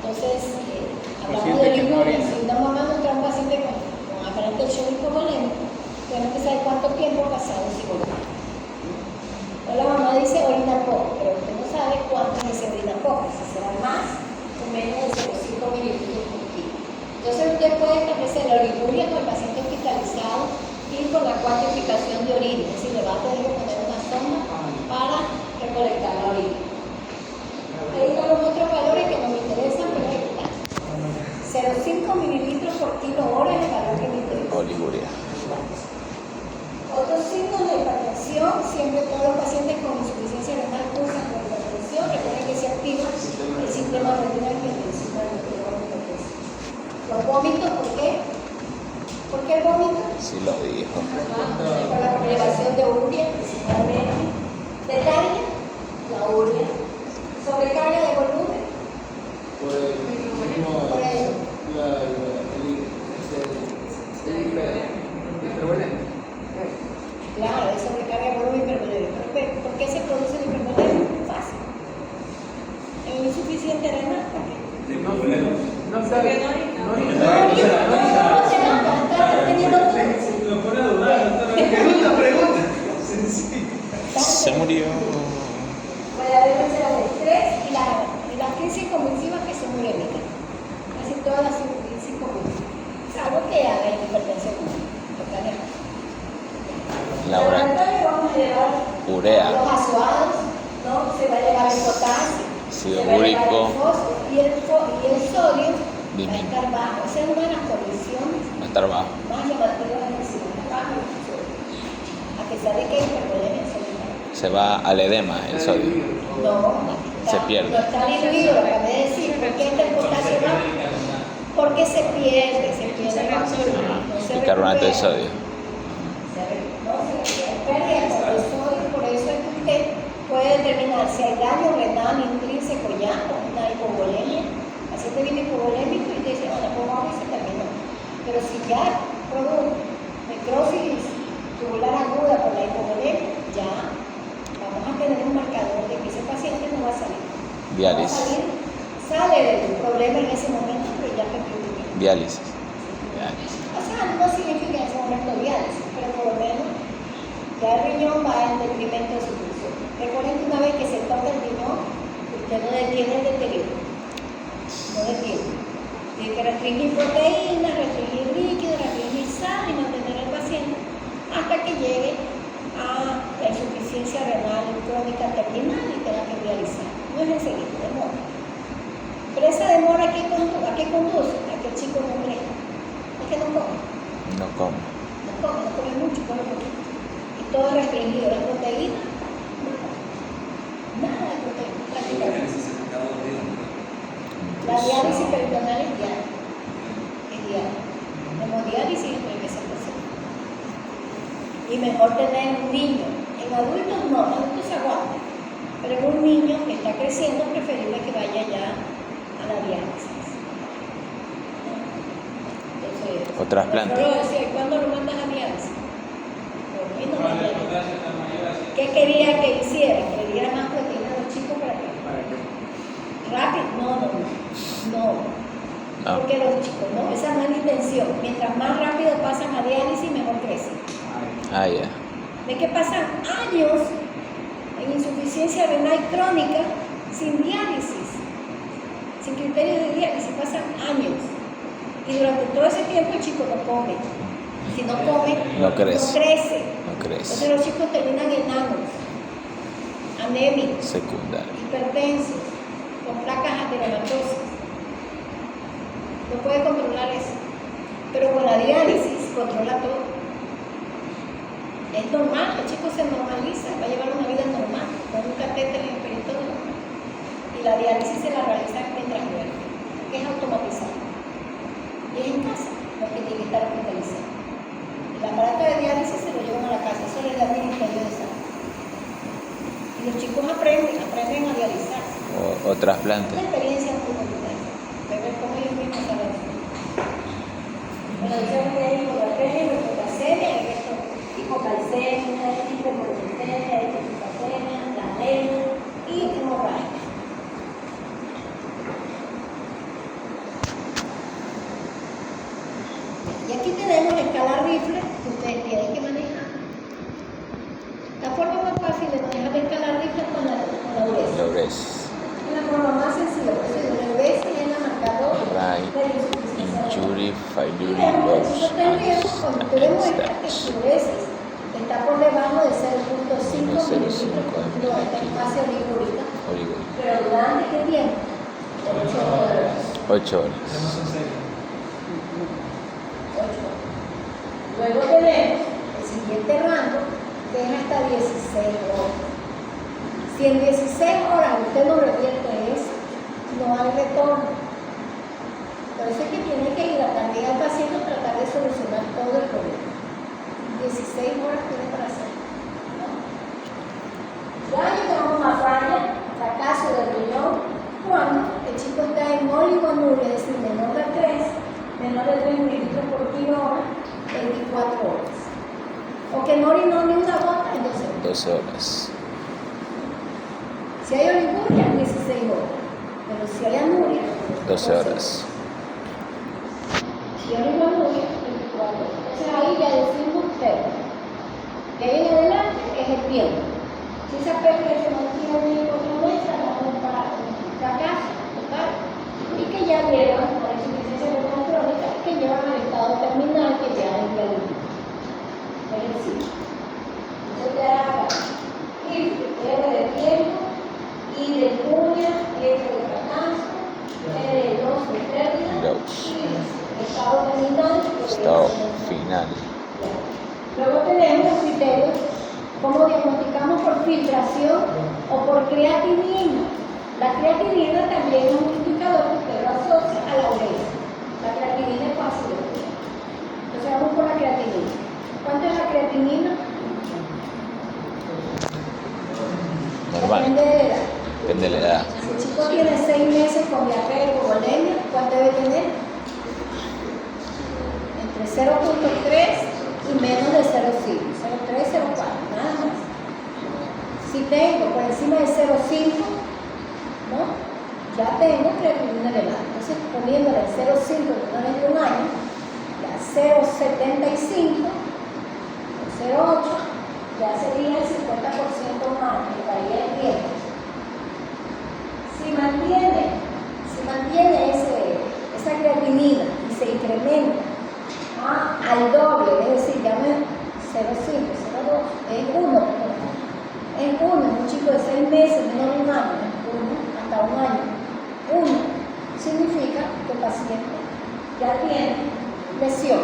Entonces, hablamos de oliguria. Si una mamá nos trae un paciente con aparente shock hipovolémico, tenemos que saber cuánto tiempo ha pasado sin orinar. O la mamá dice orina poco, pero usted no sabe cuánto es ese orina poco, si será más o menos de 0,5 mililitros por kilo. Entonces, usted puede establecer la oliguria con el paciente hospitalizado y con la cuantificación de orina, es decir, le va a tener que poner una sonda para recolectar la orina. Ahí están los otros valores que nos interesan, pero ahí está. 0,5 mililitros por kilo hora es el valor que me interesa. Oliguria. Otros signos de hipertensión, siempre todos los pacientes con insuficiencia renal cursan con hipertensión, recuerden que se activa el sistema renal y el sistema renal. Los vómitos, ¿por qué? ¿Por qué el vómito? Sí lo dijo. Por la Claro, es sobrecarga de volumen hipervolémico. ¿Por qué se produce el hipervolémico? Fácil. ¿Es insuficiente renal? ¿Por qué? No está. Se murió. Puede haber úlceras de estrés y la crisis convulsiva que son urémicas. Casi todas las crisis convulsivas. Salvo que haga hipertensión. Laura. Vamos a llevar Urea. los azuados, ¿no? Se va a llevar el potasio, Ácido se va a llevar úrico. el fósforo y el sodio va a estar bajo. Esa es una de las condiciones Va a estar bajo. más llamativas de la necesidad bajo el sodio. A pesar de que hay hipervolemia en sodio. Se va al edema el sodio. No, Se pierde. No está diluido, lo acabé de decir. ¿Por qué está el potasio bajo? Porque se pierde. Bicarbonato de sodio. Por eso es que usted puede determinar si hay daño renal intrínseco ya, una hipovolemia. El paciente viene hipovolémico y te dice, bueno, pues vamos y se terminó. Pero si ya produjo necrosis tubular aguda por la hipovolemia, ya vamos a tener un marcador de que ese paciente no va a salir. Diálisis. Sale del problema en ese momento, pero ya perdió el dinero. Diálisis. O sea, no significa en ese momento diálisis, pero por lo menos ya el riñón va en detrimento de su función. Recuerden que una vez que se toca el riñón, usted no detiene el deterioro. No detiene. Tiene que restringir proteínas, restringir líquidos, restringir sal y mantener al paciente hasta que llegue a la insuficiencia renal crónica terminal y tenga que dializar. No es enseguida, demora. Pero esa demora, ¿a qué conduce? A que el chico no crezca. Es que no come. No come. No come mucho, come poquito. Y todo restringido. La proteína, nada de proteína, prácticamente. La diálisis peritoneal es diaria. Es diaria. Hemodiálisis entre veces por semana. Y mejor tener un niño. En adultos no, en adultos se aguanta. Pero en un niño que está creciendo, preferible que vaya ya a la diálisis. O trasplante. ¿Cuándo lo mandas a diálisis? Por mí no me diálisis. ¿Qué quería que hiciera? Que le diera más proteína a los chicos para que. Rápido, no. Porque los chicos, no, esa no es la intención. Mientras más rápido pasan a diálisis, mejor crecen. Ah, ya. De que pasan años en insuficiencia renal crónica sin diálisis, sin criterio de diálisis, pasan años. Y durante todo ese tiempo el chico no come. Si no come, No crece. Entonces los chicos terminan enanos, anémicos, Secundario. hipertensos, con placas ateromatosas. No puede controlar eso. Pero con la diálisis controla todo. Es normal, el chico se normaliza, va a llevar una vida normal, con un catéter en el peritoneum. Y la diálisis se la realiza mientras duerme, que es automatizado. Y es en casa, lo que tiene que estar hospitalizado. El aparato de diálisis se lo llevan a la casa, eso le da el Ministerio de Salud. Y los chicos aprenden a dializar. O trasplante. Una experiencia muy bonita, de ver cómo ellos mismos saben. Bueno, yo me quedé hipoplasia, hipoplasemia, esto, hipocalcemia, hipermolemia, hipoplasemia, la anemia y hemorragia. Y aquí tenemos la escala Rifle que ustedes tienen que manejar. La forma más fácil de manejar la escala Rifle es con la URES. Es la forma más sencilla, por eso la URES es la marcador de Injury, failure, y eso loss, está en riesgo cuando usted demuestra que su URES está por debajo de 0.5 mililitros por kilo de espacio olímpica. Pero durante qué tiempo? 8 horas. 8 horas. 8 horas. Luego tenemos el siguiente rango, que es hasta 16 horas. Si en 16 horas usted no revierte eso, no hay retorno. Por eso es que tiene que ir a también al paciente a tratar de solucionar todo el problema. 16 horas tiene para hacerlo. ¿No? Ya llegamos a falla, fracaso del riñón, cuando el chico está en oligonuria, es decir, menor de 3 mililitros por kilo hora, 24 horas. O que no orinó ni una 12 horas. Si hay oliguria, 16 horas. Pero si hay anuria, 12 horas. Si hay anuria, 24 horas. Entonces ahí ya decimos pérdida. De ahí en adelante es el tiempo. Si esa pérdida se mantiene 4 meses, vamos para un fracaso total. Y que ya llevan, por insuficiencia renal crónica, que llevan al estado terminal, que ya es dialítico. Es decir, yo te haga R de tiempo, I de cuña, F de fracaso, R de 2 de pérdida, y estado terminal. Estado final. Luego tenemos los criterios, como diagnosticamos por filtración o por creatinina. La creatinina también es un indicador que usted lo asocia a la urea. La creatinina es fácil de ver. Entonces vamos por la creatinina. ¿Cuánto es la creatinina? Normal. Depende de la edad. Depende de la edad. Si el chico tiene 6 meses con diarrea y bulimia, ¿cuánto debe tener? Entre 0.3 y menos de 0.5, 0.3, 0.4, nada más. Si tengo por encima de 0.5, ¿no? Ya tengo creatinina elevada. Entonces, poniéndole 0.5 en menores de un año, ya 0.75 o 0.8, ya sería el 50% más, que varía el tiempo. Si mantiene esa creatinina y se incrementa al doble, es decir, ya no es 0,5, 0,2, es 1. Es 1, un chico de 6 meses, menor de un año, 1, hasta un año. 1 significa que el paciente ya tiene lesión.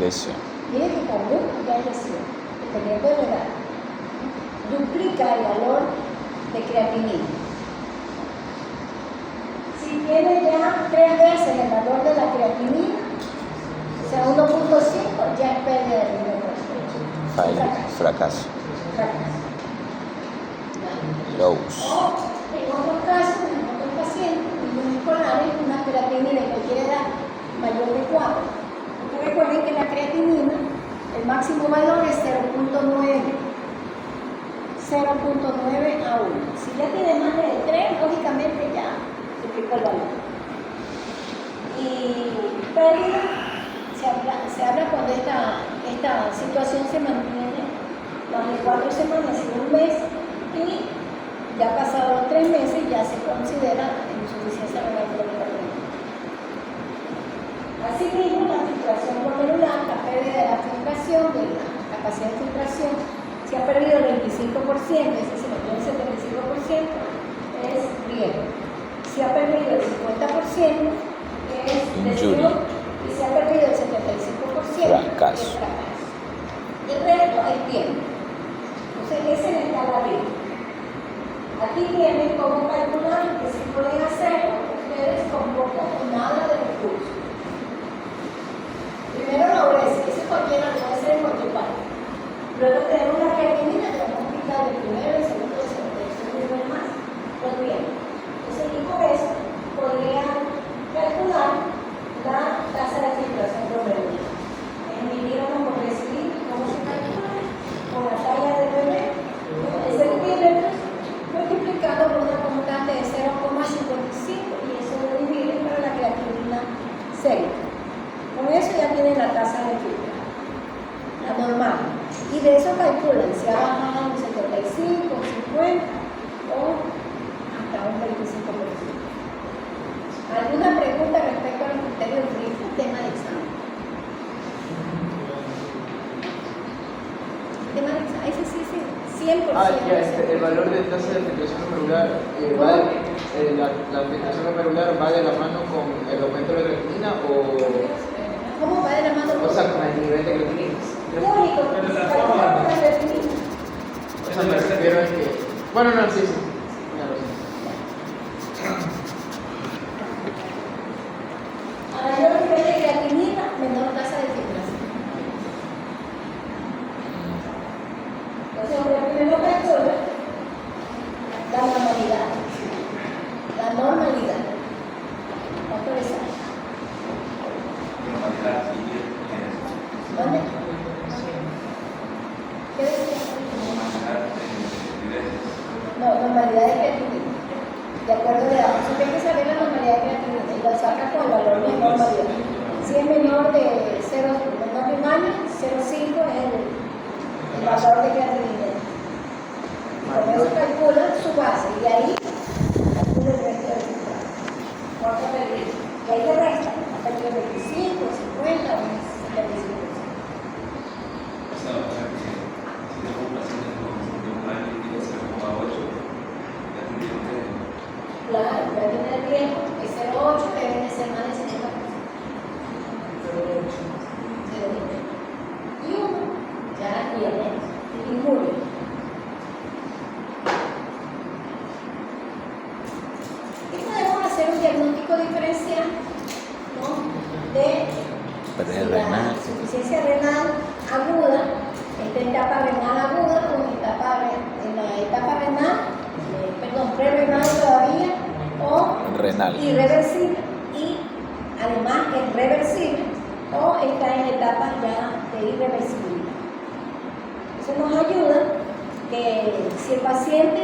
Lesión. Miren que con 1 ya es lesión, dependiendo de la edad. Duplica el valor de creatinina. Si tiene ya 3 veces el valor de la creatinina, o sea, 1.5 ya es pérdida de riñón. Fracaso. Fracaso. Lows. O en otros casos, en otros pacientes, niños escolares, una creatinina en cualquier edad mayor de 4. Porque recuerden que la creatinina, el máximo valor es 0.9. 0.9 a 1. Si ya tiene más de 3, lógicamente ya duplica el valor. Y pérdida. Se habla cuando esta situación se mantiene más de 4 semanas, sino un mes, y ya pasado los 3 meses ya se considera insuficiencia renal crónica. Asimismo, la filtración glomerular, la pérdida de la filtración, de la capacidad de filtración, si ha perdido el 25%, es decir, el 75%, es riesgo. Si ha perdido el 50%, es lesión. Y se ha perdido el 75%, fracaso. es fracaso. El resto es tiempo. Entonces, esa es la escala arriba. Aquí tienen cómo calcular, que si pueden hacerlo ustedes con poco o nada de recursos. Primero la urea, eso cualquiera lo puede hacer en cualquier parte. Luego tenemos la creatinina, que vamos a quitar el primero, el segundo, el tercero y el más. Lo tienen. Entonces, y con eso podrían calcular la tasa de filtración glomerular. En mi libro por recibir cómo se calcula con la talla del bebé en centímetros multiplicado por una constante de 0,55 y eso lo divide para la creatinina sérica. Con eso ya tienen la tasa de filtración, la normal. Y de eso calculan si ha bajado un 75, un 50 o hasta un 25%. ¿Alguna pregunta respecto a los criterios de este tema de examen? ¿Tema de examen? Ese sí, 100%. El valor de tasa de filtración glomerular, la filtración glomerular va de la mano con el aumento de la creatinina o... ¿Cómo va de la mano? O sea, con el nivel de creatinina. Único, calcular con la creatinina. Eso me refiero a que... Bueno, no, sí. A mayor nivel de creatinina, menor tasa de filtración. Entonces, primero calcula la normalidad. La normalidad. ¿Cuánto le sale? ¿Dónde? ¿Qué decía? de acuerdo a la edad. Entonces tiene que saber la normalidad de creatinina y la saca con el valor menor mayor. Si es menor de 0, menor de un año, 0,5 es el valor de creatinina. Con eso calcula su base y ahí calcula el resto del resultado. ¿Cuánto perdí? Y ahí le resta hasta el 25, 50 o 75. Claro, pero tiene el riesgo es 0,8, debe de ser más de 70%. Y uno ya tiene ninguno. Y podemos hacer un diagnóstico diferencial, ¿no? De Pérdida si renal. la insuficiencia renal aguda, esta etapa renal aguda o en la etapa renal, pre-renal todavía, o Renal. irreversible, y además es reversible o está en etapas ya de irreversibilidad. Eso nos ayuda que si el paciente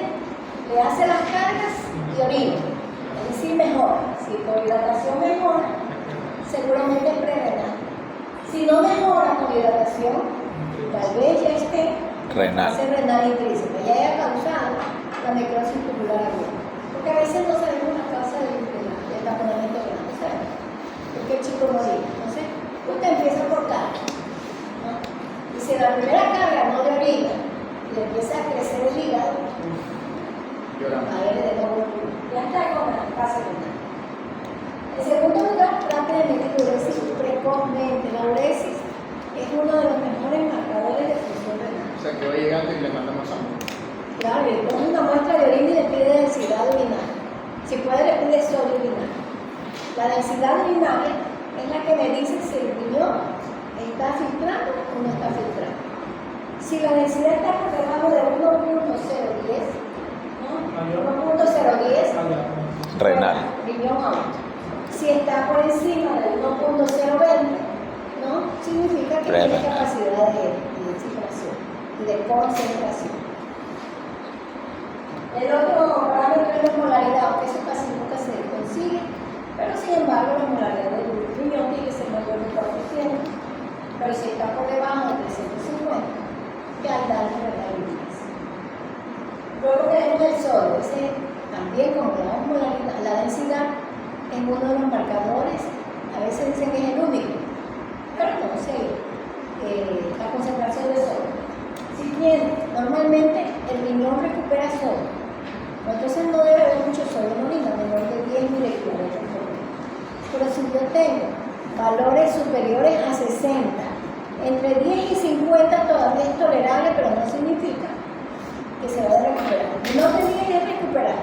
le hace las cargas y orina, es decir, mejora. Si con hidratación mejora, seguramente es pre-renal. Si no mejora con hidratación, tal vez ya esté Renal. fase renal intrínseca, ya haya causado la necrosis tubular aguda. Porque a veces no sabemos la causa del taponamiento renal, no sabemos. Porque el chico no orina. Entonces, usted empieza por carga, ¿no? Y si la primera carga no le orina y le empieza a crecer el hígado, ahí le dejamos ya está con la fase renal. En segundo lugar, trate de medir uresis precozmente. La uresis es uno de los mejores marcadores de función renal. O sea, que va llegando y le mandamos sangre. Claro, le coge una muestra de orina y le pide densidad urinaria. Si puede, le pide sodio urinario. La densidad urinaria es la que me dice si el riñón está filtrando o no está filtrando. Si la densidad está por debajo de 1.010, ¿no? 1.010, Renal. riñón alto. Si está por encima de 1.020, ¿no? Significa que tiene Renal. capacidad de filtración y de concentración. El otro parámetro es la molaridad, aunque eso casi nunca se consigue, pero sin embargo la molaridad del riñón tiene que ser mayor de 400, pero si está por debajo de 350, ya hay daño renal intrínseco. Luego tenemos el sodio, ese también como le damos molaridad, la densidad es uno de los marcadores, a veces dicen que es el único, pero no sé, la concentración de sodio. Si tiene, normalmente el riñón recupera sodio. Entonces no debe haber mucho sodio en orina, menor de 10 miligramos por litro. Pero si yo tengo valores superiores a 60, entre 10 y 50 todavía es tolerable, pero no significa que se vaya a recuperar. No tendría que recuperar,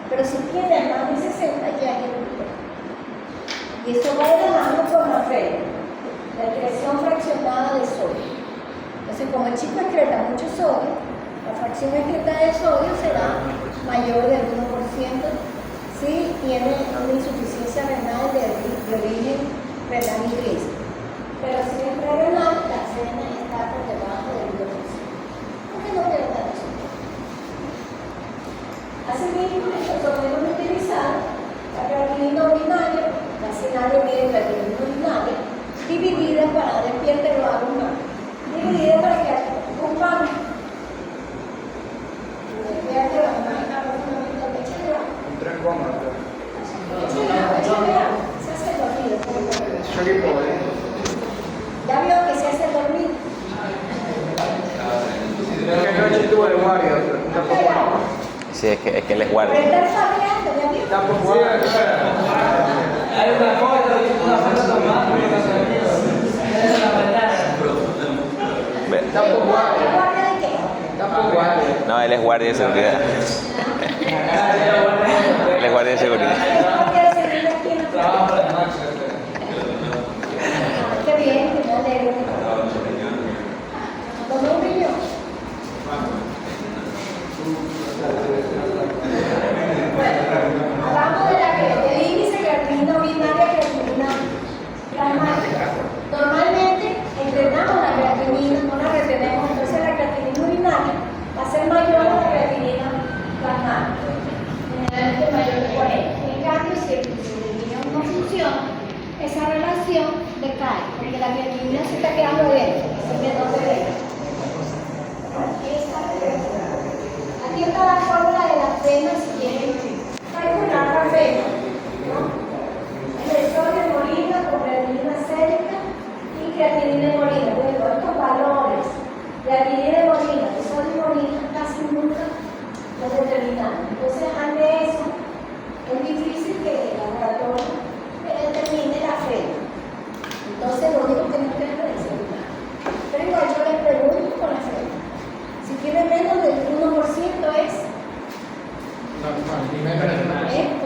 pero si tiene más de 60 ya es recuperable. Y eso va de la mano con la FED, la excreción fraccionada de sodio. Entonces, como el chico excreta mucho sodio, la fracción excretada de sodio será mayor del 1% si tiene una insuficiencia renal de origen renal intrínseco. Pero si es renal, la cena está por debajo del 1%. ¿Por qué no pierde la azúcar? Asimismo, estos podemos utilizar la creatinina urinaria, la cena de creatinina urinaria, dividida para despierte lo hago más. Dividida para que un pan despierte la máquina profundamente de leche de agua. Un 3 comas. Échale agua, se hace dormido. Yo que puedo, Ya vio que se hace dormir. Es que anoche estuve de guardia, tampoco no. Sí, es que él es guardia. Está sabiendo, ya vio. Tampoco guardia. Hay una foto tomada, Ve. Tampoco guardia. ¿La guardia de qué? Tampoco guardia. No, él es guardia de seguridad. Él es guardia de seguridad. ¿La guardia de seguridad aquí en la trabajo por la noche. Qué bien, que me alegro. ¿Tomó un riñón? Bueno, hablamos del índice de creatinina urinaria y creatinina plasmática. Normalmente entrenamos la creatinina, no la retenemos, entonces la creatinina urinaria va a ser mayor a la creatinina plasmática. Generalmente mayor terminando. Entonces, ante eso, es difícil que el laboratorio determine la fe. Entonces, lo único que tenemos que hacer es seguridad. Pero igual yo les pregunto con la fe. Si tiene menos del 1% es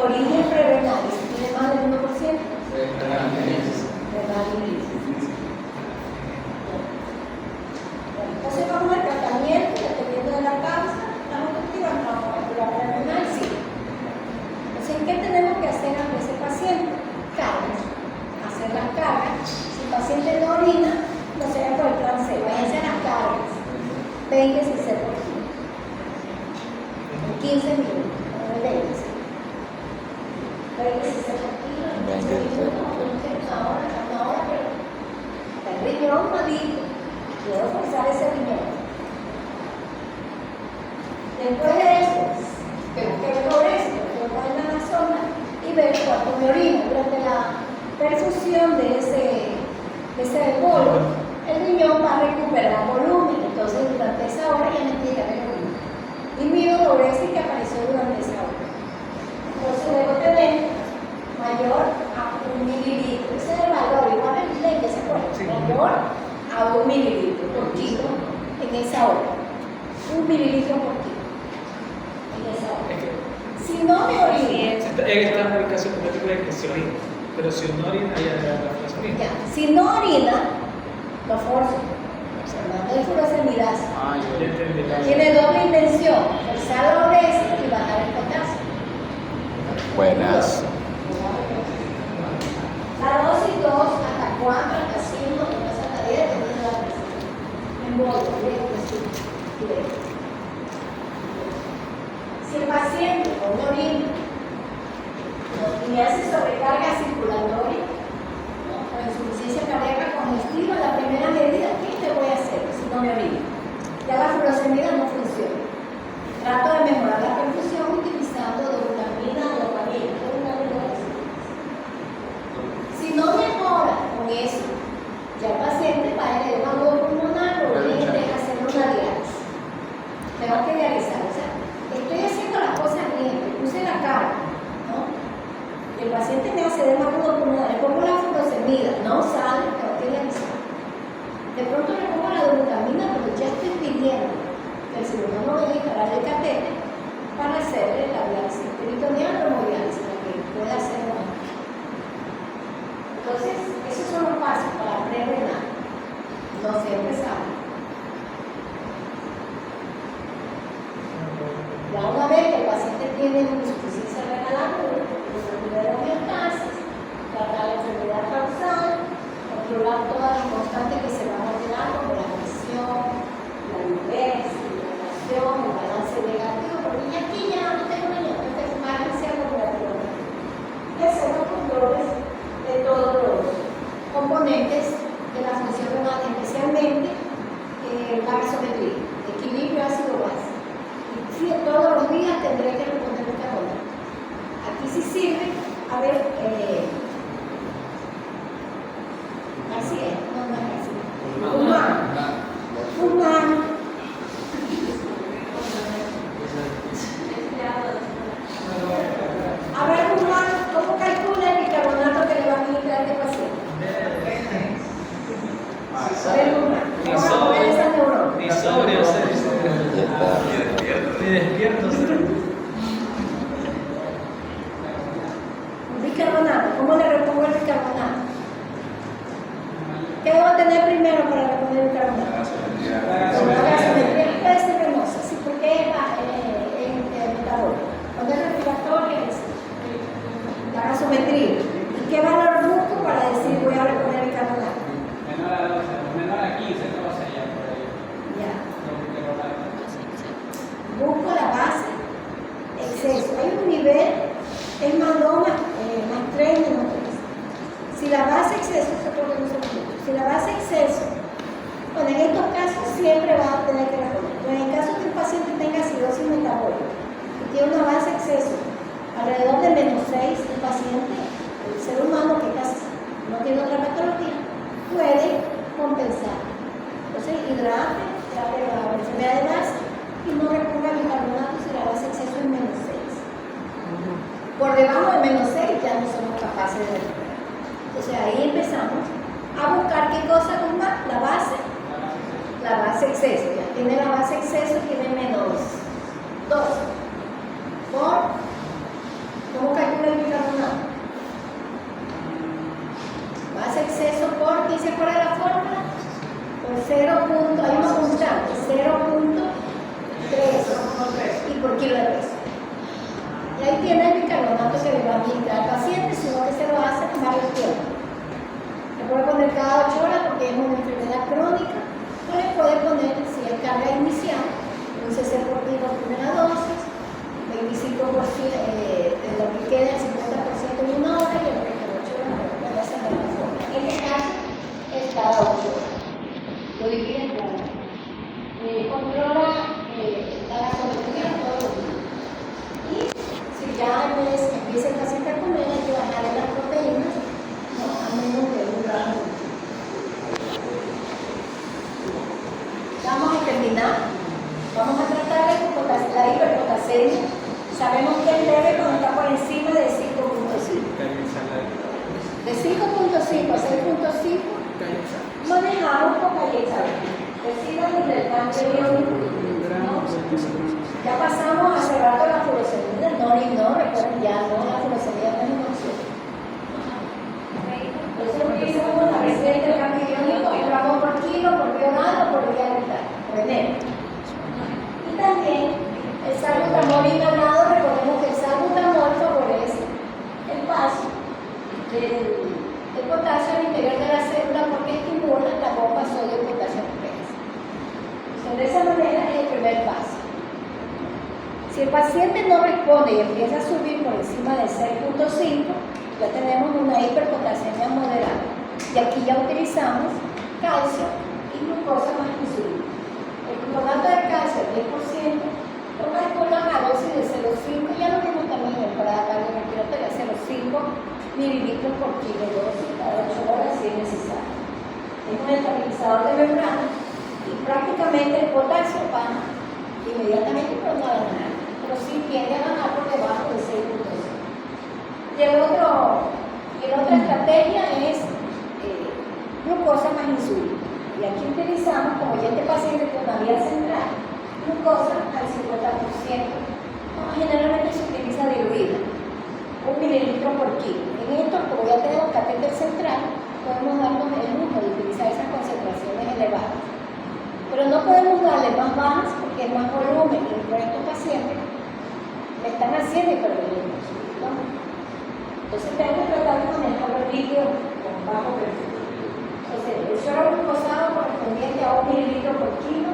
origen prerenal. Y si tiene más del 1%, renal y entonces vamos al tratamiento, dependiendo de la causa, la conductiva no vamos a calcular la renal, sí. Entonces, ¿qué tenemos que hacer ante ese paciente? Cargas. Hacer las cargas. Si el paciente no orina, no se va por el plan C, váyanse a las cargas. 20 cc por kilo. En 15 minutos, no 20 cc. 20 cc por kilo, en 15 minutos, una hora, pero el riñón malito. Quiero forzar ese riñón. Después de eso, tengo que ver sobre esto, tengo que poner la sonda y ver cuánto me orina. Durante la perfusión de ese bolo, el riñón va a recuperar volumen. Entonces, durante esa hora ya me tiene que orina. Y mi doblez que apareció durante esa hora. Entonces, debo tener mayor a 1 mililitro. Ese es el valor, igual el ley que se pone. Mayor a 1 mililitro por kilo en esa hora. 1 mililitro por kilo en esa hora. Si no me orina, Está en el caso hipotético de que se orina, pero si no orina, ya la orina. ya, si no orina, lo forzo. Observando el furosemidasa. Ya entendí. Tiene doble intención, forzar la obesidad y bajar el potasio. Buenas. La dosis 2 hasta 4, hasta 5, hasta 10, dependiendo de la persona. En bolsa, si el paciente con orina y le hace sobrecarga circulatoria, o insuficiencia cardíaca congestiva, la primera medida, ¿qué te voy a hacer si no me orina? Ya la furosemida no funciona. Trato de mejorar la perfusión utilizando dobutamina, dopamina. Si no mejora con eso, ya el paciente va a ir a un agua pulmonar o bien deja hacer una diálisis. Tengo que dializar. O sea, estoy haciendo las cosas bien, me puse la cara, ¿no? Y el paciente me hace de agua pulmonar, le pongo la furosemida, no sale, tengo que dializar. De pronto le pongo la dobutamina, pero ya estoy pidiendo que el cirujano me instalar el catéter para hacerle la diálisis peritoneal o hemodiálisis, para que pueda hacer una. Entonces, esos son los pasos para pre-renal. No siempre sale. Ya una vez que el paciente tiene insuficiencia renal aguda, resolver la homeostasis, tratar la enfermedad causal, controlar todas las constantes que se van a alterar, como la presión, la glucosa, la hidratación, el balance negativo, porque ya aquí ya no tengo niños, no tengo más reserva operativa. Y hacer los controles de todos los componentes de la función renal, especialmente la gasometría, equilibrio ácido-base. Y todos los días tendré que responder el carbonato. Aquí sí sirve, a ver, así es, no es así. Humano. A ver, humano, ¿cómo calcula el bicarbonato que le va a administrar a este paciente? A ver, humano, vamos a mover esa neurona. Ni sobrio, ni despierto. Bicarbonato, ¿cómo le repongo el bicarbonato? ¿Qué debo tener primero para reponer el bicarbonato? La gasometría puede ser venosa, sí, porque es metabólico. Cuando es respiratoria es la gasometría. ¿Y qué valor busco para decir voy a reponer el bicarbonato? Menor a 15, 12 ya por ahí. Ya. Busco la base, exceso. Hay un nivel, es más 2, más 3, menos 3. Si la base exceso, se pone un segundo. Si la base exceso, bueno, en estos casos siempre va Entonces ahí empezamos a buscar qué cosa, compa, la base exceso. Ya tiene la base exceso, tiene menos 2 por, ¿cómo calcula el bicarbonato? Base exceso por, ¿quién se acuerda de la fórmula? Por 0. Hay una constante, 0.3 y por kilo de peso. Y ahí tiene el bicarbonato que le va a administrar al paciente, sino que se lo hace en varios tiempos. Le puede poner cada 8 horas porque es una enfermedad crónica, o le puede poner, si es carga inicial, un cc por kilo primera dosis, 25% de lo que queda, el 50% en una hora y el resto de 8 horas, puede hacer de la forma. En este caso, es cada 8 horas. Lo divide en cada. Controla la gasometría todos los días. Y si ya empieza el paciente a comer, hay que bajarle las proteínas, ¿no? A menos de 1 gramo. Vamos a terminar. Vamos a tratar la hiperpotasemia. Sabemos que es leve cuando está por encima de 5.5. De 5.5 a 6.5 manejamos con callecita. Reciban intercambio iónico, ¿no? Ya pasamos hace rato la furosemida, no, recuerden ya, no, la furosemida no es una opción. Entonces utilizamos la receta de intercambio iónico, 1 gramo por kilo, por vía oral o por vía rectal, por enero. Y también el salbutamol inhalado, recordemos que el salbutamol favorece el paso del potasio al interior de la célula porque estimula la bomba sodio-potasio reversa. De esa manera es el primer paso. Si el paciente no responde y empieza a subir por encima de 6.5, ya tenemos una hiperpotasemia moderada. Y aquí ya utilizamos calcio y glucosa más insulina. El gluconato de calcio al 10%, lo calculan a dosis de 0,5, ya lo vimos también en parada cardiorrespiratoria, 0,5 mililitros por kilo dosis cada 8 horas si es necesario. Es un estabilizador de membrana y prácticamente el potasio baja inmediatamente, pero no a ganar, pero sí tiende a ganar por debajo de 6.5. Y la otra estrategia es glucosa más insulina. Y aquí utilizamos, como ya este paciente con una vía central, glucosa al 50%. Generalmente se utiliza diluida, 1 mililitro por kilo. En esto, como ya tenemos catéter central, podemos darnos el lujo de utilizar esas concentraciones elevadas. Pero no podemos darle más bajas porque es más volumen y por estos pacientes me están haciendo hipervolemia, ¿no? Entonces tengo que tratar de manejar los líquidos con bajo perfil. Entonces, el suero glucosado correspondiente a 1 mililitro por kilo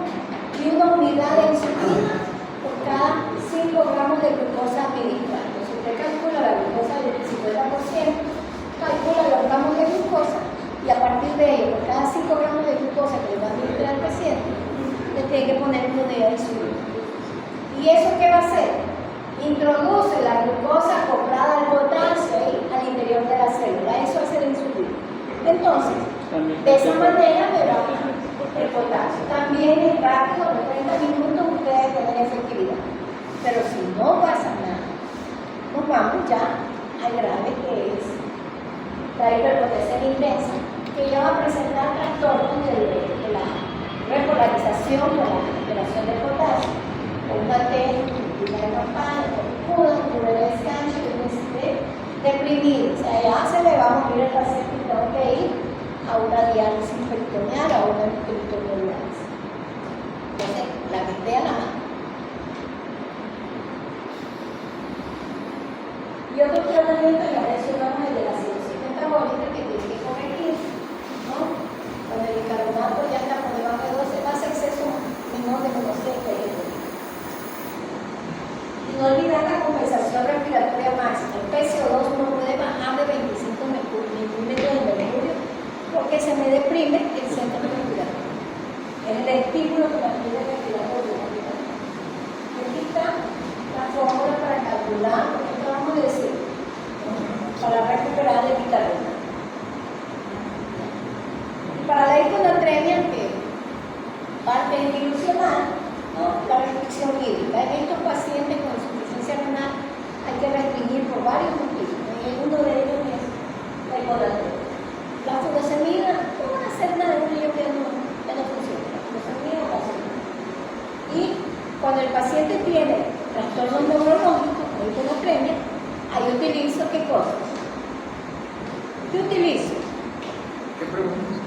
y una unidad de insulina por cada 5 gramos de glucosa administrada. Entonces usted calcula la glucosa del 50%, calcula los gramos de glucosa y a partir de ello, por cada 5 gramos de glucosa que le va a administrar al paciente, le tiene que poner una unidad de insulina. ¿Y eso qué va a hacer? Introduce la glucosa acoplada al potasio al interior de la célula. Eso hace la insulina. Entonces, de esa manera me baja el potasio. También es rápido, en 30 minutos ustedes tienen efectividad. Pero si no pasa nada, nos vamos ya al grave que es la hiperpotasemia intensa, que ya va a presentar trastornos de la repolarización de la alteración del potasio, con una T, una campana, con una descanso, deprimido. O sea, ya se le va a morir el paciente y tengo que ir a una diálisis peritoneal o a una peritoneodiálisis. Entonces, la metí a la mano. Y otro tratamiento, ya mencionamos el de la cirrosis metabólica que tiene que corregir, ¿no? Cuando el bicarbonato ya está por debajo de 12, más exceso menor de menos 6 y no olvidar la compensación respiratoria máxima. El PCO2 no puede bajar de 25 milímetros de mercurio porque se me deprime el centro respiratorio. Es el estímulo que la pide respiratoria. Aquí está la fórmula para calcular, porque esto vamos a decir, para recuperar el bicarbonato. Y para la hiponatremia, que parte institucional, ¿no? La restricción hídrica. En estos pacientes con insuficiencia renal hay que restringir por varios motivos. Y uno de ellos es la hiponatremia. Cuando el paciente tiene trastorno neurológico o hiponatremia, ahí utilizo ¿qué cosa? ¿Qué utilizo? ¿Qué preguntas?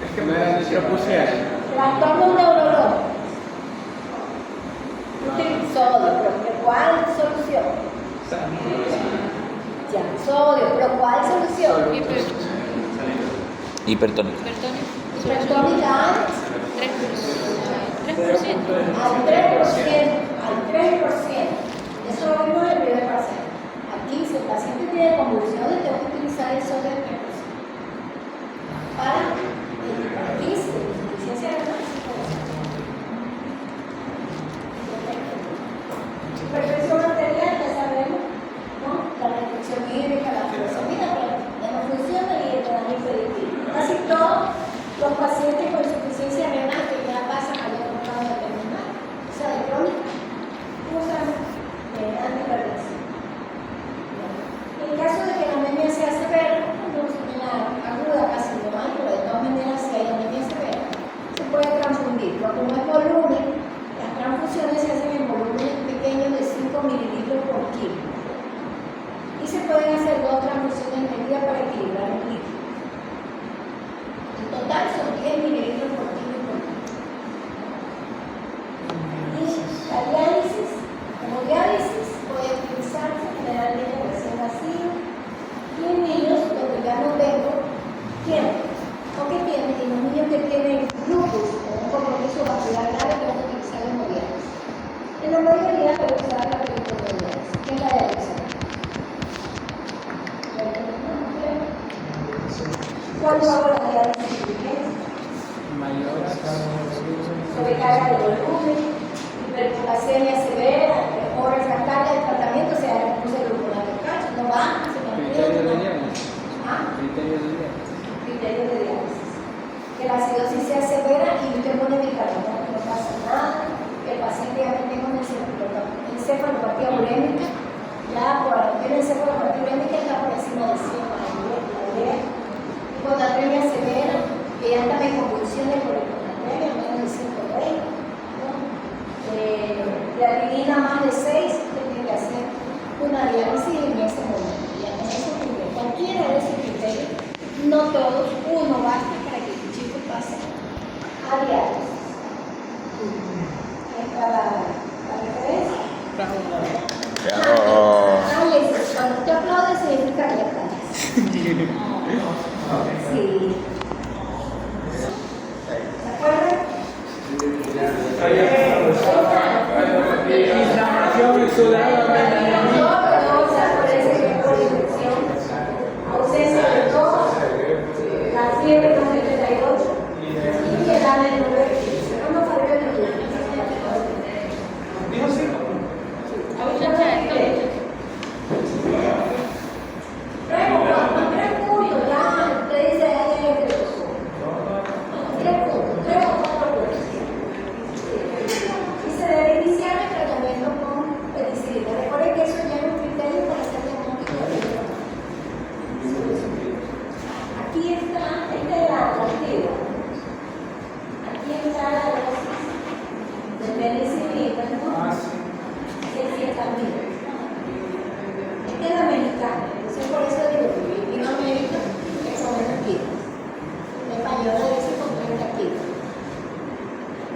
Es que me propuse algo. Trastorno neurológico. Utilizo sodio, pero ¿cuál solución? Ya, sodio, pero ¿cuál solución? Hipertónica. Hipertónica al 3%. Eso lo vimos en el primer paciente. Aquí, si el paciente tiene convulsiones, tengo que utilizar el sodio del 3%. Para el 15, insuficiencia renal. Hipertensión arterial, ya sabemos, ¿no? La restricción hídrica, la furosemida, pero ya no funciona y el tratamiento predictivo. Casi todos los pacientes con insuficiencia renal que ya pasan al otro grado de terminal, o sea, de crónica, usan antihipertensión. En caso de que la anemia sea severa, en la aguda casi no hay, pero de todas maneras si hay anemia severa, se puede transfundir, pero como es volumen, las transfusiones se hacen en volúmenes pequeños de 5 mililitros por kilo. Y se pueden hacer 2 transfusiones medidas para equilibrar el líquido. En total son 10 mililitros por kilo por kilo. Y la diálisis, como diálisis, puede utilizarse generalmente recién nacido y en niños donde ya no tengo tiempo. ¿O qué tienen? Y los niños que tienen lupus o un compromiso vascular grave tengo que utilizar hemodiálisis. En la mayoría voy a usar la peritoneal. ¿Qué es la diálisis? ¿Cuándo hago la diálisis? Sobrecarga de volumen, hiperplasia severa, o refractaria del tratamiento, o sea, le puse gluconato de calcio, no va, se Criterio de mantiene. diálisis. ¿Ah? Criterio de diálisis. Criterio de diálisis. Que la acidosis sea severa y usted pone medicamento, no pasa nada, que el paciente ya no tenga una encefalopatía urémica, ya por tener encefalopatía urémica está por encima de 100 hiponatremia severa, que ya está en convulsiones por hiponatremia, menos de 120, ¿no? Creatinina más de 6, tiene que hacer una diálisis en ese momento. Ya con eso cumple cualquiera de esos criterios, no todos, uno basta para que el chico pase a diálisis. Esta la referencia. Análisis, cuando usted aplaude significa que aplaude. Sí. ¿Se acuerdan? Inflamación exudada. Ausencia de tos, la fiebre con 78 y el ala de 9. No nos salió de todo. Dijo 5. Luego, 3 puntos, ya usted dice ahí en el 3 puntos, 3 o 4 puntos. Y se debe iniciar el tratamiento con penicilina. Recuerden que eso ya es un criterio para hacer diagnóstico de enfermedad. Aquí está, esta es la activa. Aquí está la dosis de penicilina, ¿no? 600.000. Esta es la mexicana, entonces por eso digo que Latinoamérica es con menos kilos. La española dice con 30 kilos.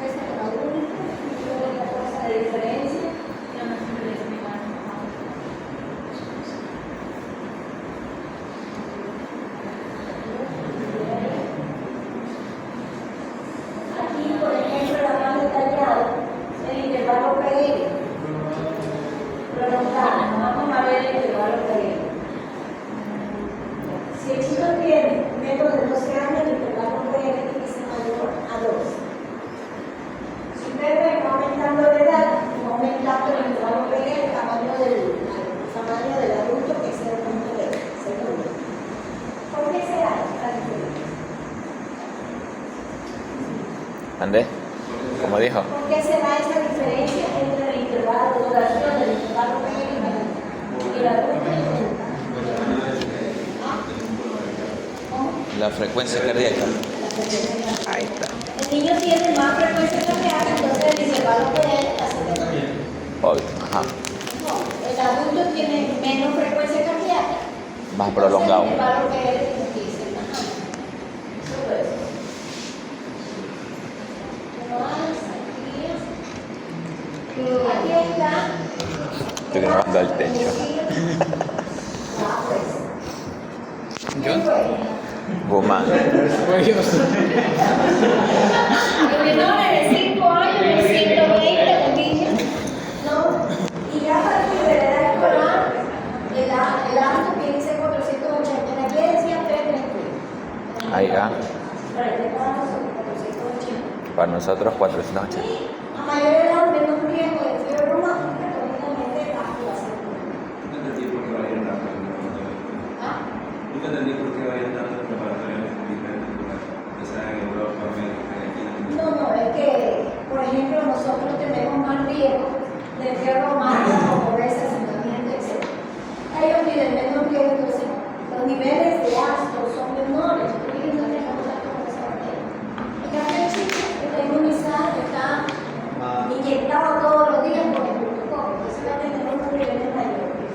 Esa es la única, y la cosa de diferencia. Aquí, por ejemplo, la más detallada, el intervalo PL. Prolongado, vamos a ver el intervalo PL. Si el chico tiene menos de 12 años, el intervalo PL tiene que ser mayor a 12. Si usted ve que va aumentando la edad, va aumentando el intervalo PL, el tamaño del adulto, que es el punto de segundo. ¿Por qué será esta diferencia? Andrés, como dijo. ¿Por qué se da esa diferencia entre el intervalo de duración del intervalo PL y el adulto? La frecuencia cardíaca. Ahí está. El niño tiene más frecuencia cardíaca, entonces el intervalo PL hace Obvio, ajá. El adulto tiene menos frecuencia cardíaca. Más prolongado. Entonces, el valor que él dice, ajá. Solo eso. Aquí está. Estoy grabando al techo. John. Woman. Pues yo Los menores de 5 años, de 120 de niños, ¿no? Y ya a partir de la edad escolar, el alto que dice 480, en aquí decía 330. Ahí va. Para Para nosotros 480. a mayor edad, menos riesgo de fiebre reumática, predominantemente activación. ¿Ah? Nunca entendí por qué vayan tantos preparatorios diferentes lugares, ya sea en Europa, América, y aquí en No, es que, por ejemplo, nosotros tenemos más riesgo de fiebre reumática, pobreza, asentamiento, etc. Ellos tienen menos riesgo, entonces los niveles de ácido son menores, porque ellos no tienen contacto con esa bacteria. En cambio, el chico está inmunizado, está inyectado todos los días con el glucocorticoide, entonces va a tener unos niveles mayores.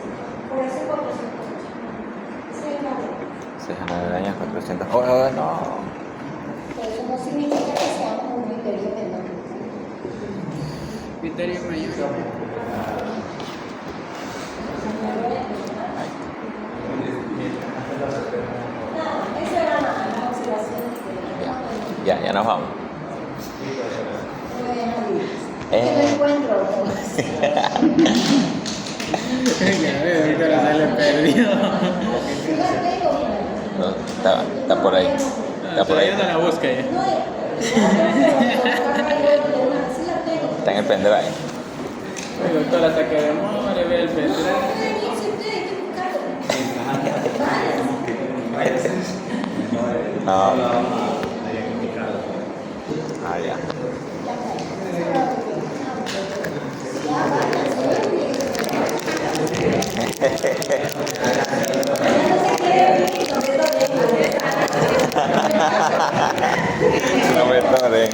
Por eso 480. Ese es el valor. Se gana el año 400. Oh, no. Pero eso no significa que seamos un criterio menor. criterio mayor. Esa era la observación. Ya nos vamos. Que no encuentro. Ya veo, el corazón le perdió. No, está por ahí. Está por ahí. Todavía no la busca ya. Está en el pendrive. El doctor, hasta que demore, ve el pendrive. No. Ah, ya. No me toren.